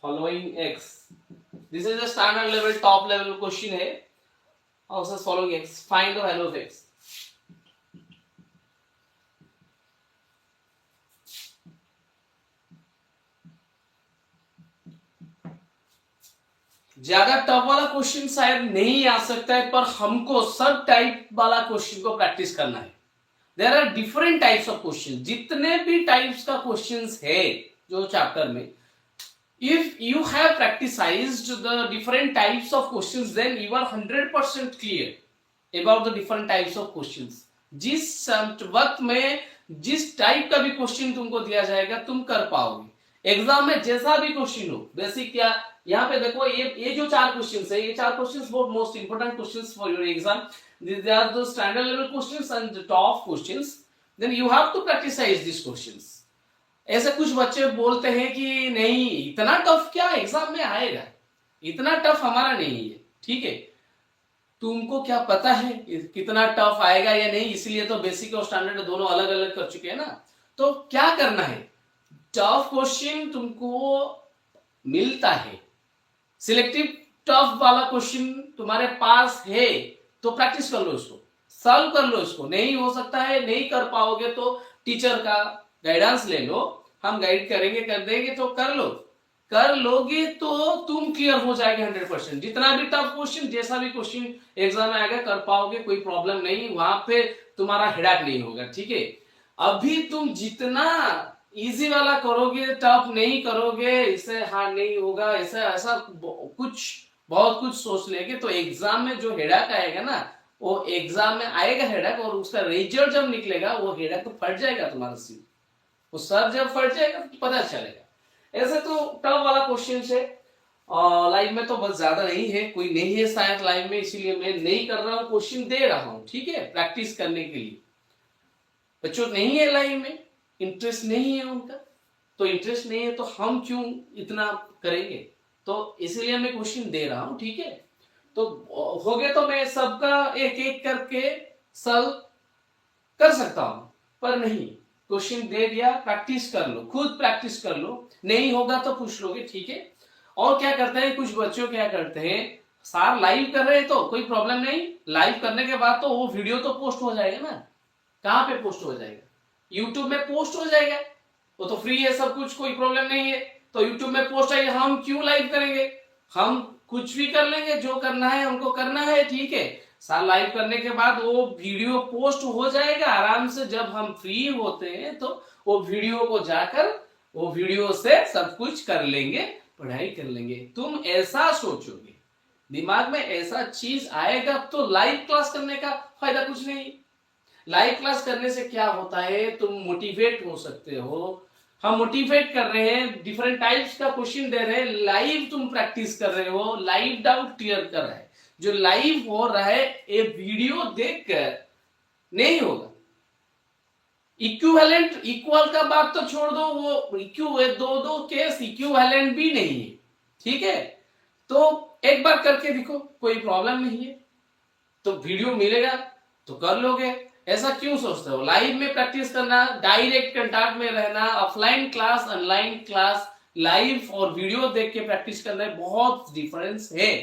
following x. This is a standard level, top level question है. Houses following x. Find the value of x. ज्यादा tough वाला question शायद नहीं आ सकता है, पर हमको सब टाइप वाला क्वेश्चन को प्रैक्टिस करना है. There are different types of question. जितने भी टाइप्स का क्वेश्चंस है जो चैप्टर में, if you have practiced the different types of questions, then you are 100% clear about the different types of questions. जिस वक्त में जिस टाइप का भी क्वेश्चन तुमको दिया जाएगा तुम कर पाओगे. एग्जाम में जैसा भी क्वेश्चन हो, बेसिक क्या, यहाँ पे देखो ये जो 4 क्वेश्चंस है, ये 4 क्वेश्चंस बहुत most important questions for your exam. These are the standard level questions and the top questions. Then you have to practice these questions. ऐसे कुछ बच्चे बोलते हैं कि नहीं इतना टफ क्या एग्जाम में आएगा, इतना टफ हमारा नहीं है. ठीक है, तुमको क्या पता है कितना टफ आएगा या नहीं, इसलिए तो बेसिक और स्टैंडर्ड दोनों अलग अलग कर चुके हैं ना. तो क्या करना है, टफ क्वेश्चन तुमको मिलता है, सिलेक्टिव टफ वाला क्वेश्चन तुम्हारे पास है तो प्रैक्टिस कर लो, इसको सॉल्व कर लो. इसको नहीं हो सकता है, नहीं कर पाओगे तो टीचर का गाइडेंस ले लो, हम गाइड करेंगे, कर देंगे, तो कर लोगे तो तुम क्लियर हो जाएगा 100%. जितना भी टफ क्वेश्चन, जैसा भी क्वेश्चन एग्जाम में आएगा कर पाओगे, कोई प्रॉब्लम नहीं, वहां पे तुम्हारा हेडेक नहीं होगा. ठीक है, अभी तुम जितना इजी वाला करोगे, टफ नहीं करोगे, इससे हार्ड नहीं होगा, ऐसा ऐसा कुछ बहुत कुछ सोच लेंगे तो एग्जाम में जो हेडक आएगा ना, वो एग्जाम में आएगा हेडक, और उसका रिजल्ट जब निकलेगा वो हेडक तो फट जाएगा तुम्हारा सिर, वो सर जब फट जाएगा तो पता चलेगा। ऐसे तो टफ वाला क्वेश्चन है। लाइव में तो बस ज्यादा नहीं है, कोई नहीं है शायद लाइव में, इसीलिए मैं नहीं कर रहा हूँ, क्वेश्चन दे रहा हूँ, ठीक है, प्रैक्टिस करने के लिए। बच्चों नहीं है लाइव में, इंटरेस्ट नहीं है उनका, तो इंटरेस्ट नहीं है तो हम क्यों इतना करेंगे, तो इसीलिए मैं क्वेश्चन दे रहा हूं, ठीक है। तो हो गए तो मैं सबका एक एक करके सॉल्व कर सकता हूं, पर नहीं, क्वेश्चन दे दिया, प्रैक्टिस कर लो, खुद प्रैक्टिस कर लो, नहीं होगा तो पूछ लोगे, ठीक है। और क्या करते हैं कुछ बच्चों, क्या करते हैं, सर लाइव कर रहे हैं तो कोई प्रॉब्लम नहीं, लाइव करने के बाद तो वो वीडियो तो पोस्ट हो जाएगा ना, कहां पे पोस्ट हो जाएगा, यूट्यूब में पोस्ट हो जाएगा, वो तो फ्री है सब कुछ, कोई प्रॉब्लम नहीं है, तो यूट्यूब में पोस्ट आएगी, हम क्यों लाइव करेंगे, हम कुछ भी कर लेंगे, जो करना है हमको करना है, ठीक है। साल लाइव करने के बाद वो वीडियो पोस्ट हो जाएगा आराम से, जब हम फ्री होते हैं तो वो वीडियो को जाकर वो वीडियो से सब कुछ कर लेंगे, पढ़ाई कर लेंगे। तुम ऐसा सोचोगे, दिमाग में ऐसा चीज आएगा तो लाइव क्लास करने का फायदा कुछ नहीं। लाइव क्लास करने से क्या होता है, तुम मोटिवेट हो सकते हो, हम मोटिवेट कर रहे हैं, डिफरेंट टाइप्स का क्वेश्चन दे रहे हैं, लाइव तुम प्रैक्टिस कर रहे हो, लाइव डाउट क्लियर कर रहे हैं। जो लाइव हो रहा है ये वीडियो देखकर नहीं होगा। इक्विवेलेंट, इक्वल का बात तो छोड़ दो, वो दो केस इक्विवेलेंट भी नहीं है, ठीक है। तो एक बार करके देखो, कोई प्रॉब्लम नहीं है, तो वीडियो मिलेगा तो कर लोगे। ऐसा क्यों सोचते हो, लाइव में प्रैक्टिस करना, डायरेक्ट कंटैक्ट में रहना, offline class online class, live और वीडियो देख के प्रैक्टिस करना है, बहुत डिफरेंस है,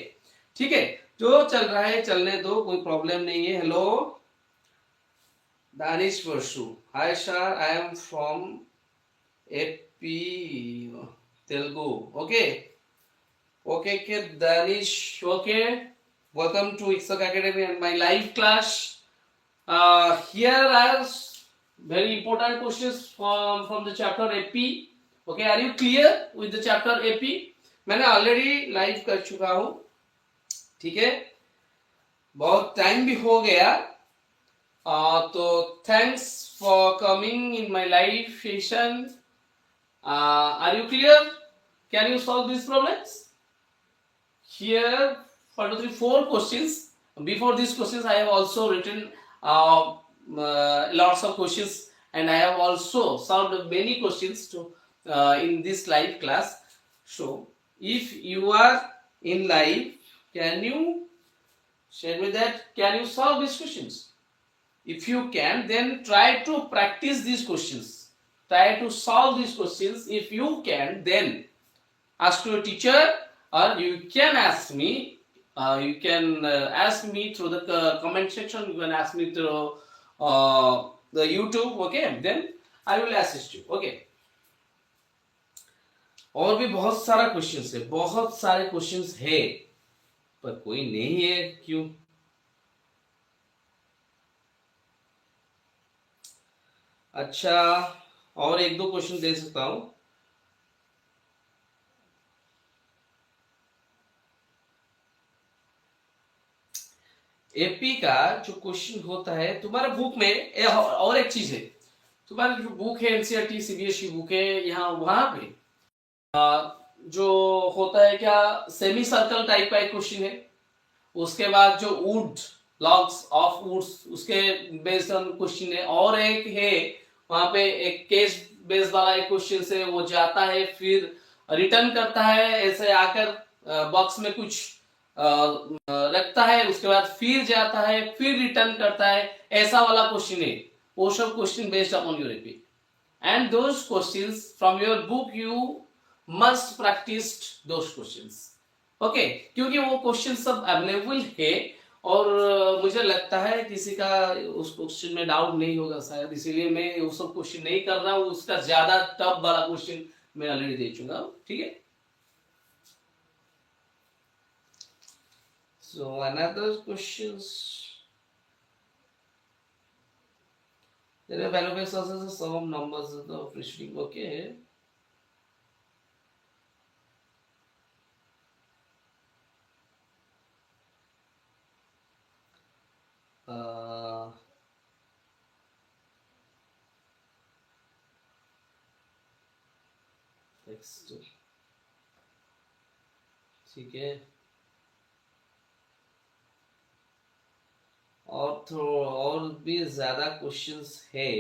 ठीक है। जो चल रहा है चलने दो, कोई प्रॉब्लम नहीं है। Hello Danish Varshu, hi sir, I am from AP Telugu, okay okay के Danish, okay, welcome to Iksak Academy and my live class. Here are very important questions from the chapter AP. Okay, are you clear with the chapter AP? मैंने already live कर चुका हूं, ठीक है, बहुत time भी हो गया, तो thanks for coming in my live session. Are you clear, can you solve this problems? Here 1 2 3 4 questions. Before these questions I have also written lots of questions, and I have also solved many questions to in this live class. So if you are in live, can you share me that, can you solve these questions? If you can, then try to practice these questions, try to solve these questions. If you can, then ask your teacher, or you can ask me, you can ask me through the comment section, you can ask me through the YouTube, okay, then I will assist you, okay। और भी बहुत सारा questions है, बहुत सारे questions है, पर कोई नहीं है, क्यों? अच्छा, और एक दो क्वेश्चन दे सकता हूं। एपी का जो क्वेश्चन होता है तुम्हारे बुक में, और एक चीज है, तुम्हारी जो बुक है एनसीईआरटी सीबीएसई बुक है, यहाँ वहां पे जो होता है क्या, सेमी सर्कल टाइप का एक क्वेश्चन है, उसके बाद जो वुड लॉग्स ऑफ वुड्स, उसके बेस्ड ऑन क्वेश्चन है, और एक है वहां पे एक केस बेस्ड वाला एक क्वेश्चन से वो जाता है, फिर रिटर्न करता है, ऐसे आकर बॉक्स में कुछ रखता है, उसके बाद फिर जाता है, फिर रिटर्न करता है, ऐसा वाला क्वेश्चन है, वो सब question based upon your AP, and those questions from your book you must practice those questions, okay, क्योंकि वो क्वेश्चन सब अवेलेबल है, और मुझे लगता है किसी का उस क्वेश्चन में डाउट नहीं होगा शायद, इसीलिए मैं वो सब क्वेश्चन नहीं कर रहा हूँ, उसका ज्यादा टफ वाला क्वेश्चन मैं ऑलरेडी दे चुका हूँ, ठीक है। So another questions, There are valuable sources, some of numbers of restricting. Okay. Next, ठीक है। और भी ज्यादा क्वेश्चंस है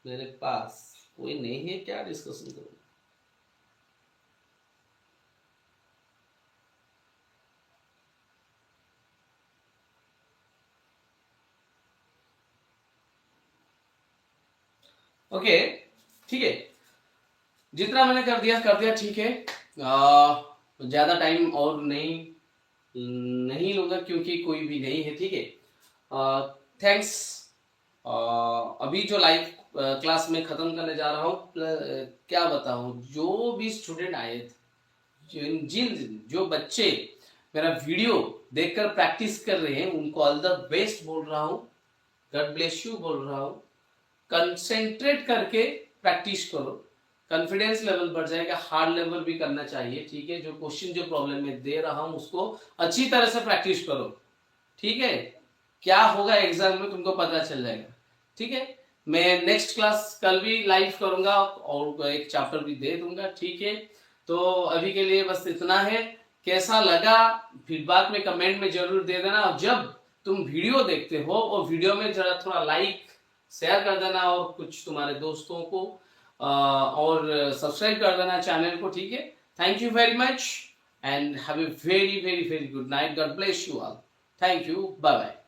मेरे पास, कोई नहीं है क्या डिस्कशन करूं? ओके, ठीक है, जितना मैंने कर दिया ठीक है। ज्यादा टाइम और नहीं लूंगा क्योंकि कोई भी नहीं है, ठीक है। थैंक्स। अभी जो लाइव क्लास में खत्म करने जा रहा हूँ, क्या बताऊं, जो भी स्टूडेंट आए थे, जो बच्चे मेरा वीडियो देखकर प्रैक्टिस कर रहे हैं, उनको ऑल द बेस्ट बोल रहा हूँ, गॉड ब्लेस यू बोल रहा हूँ। कंसेंट्रेट करके प्रैक्टिस करो, कॉन्फिडेंस लेवल बढ़ जाएगा, हार्ड लेवल भी करना चाहिए, ठीक है। जो क्वेश्चन जो प्रॉब्लम में दे रहा हूं उसको अच्छी तरह से प्रैक्टिस करो, ठीक है। क्या होगा एग्जाम में तुमको पता चल जाएगा, ठीक है। मैं नेक्स्ट क्लास कल भी लाइव करूंगा और एक चैप्टर भी दे दूंगा, ठीक है। तो अभी के लिए बस इतना है। कैसा लगा फीडबैक में कमेंट में जरूर दे देना। और जब तुम वीडियो देखते हो और वीडियो में जरा थोड़ा लाइक शेयर कर देना और कुछ तुम्हारे दोस्तों को और सब्सक्राइब कर देना चैनल को, ठीक है। Thank you very much and have a very very very good night. God bless you all. Thank you, bye bye.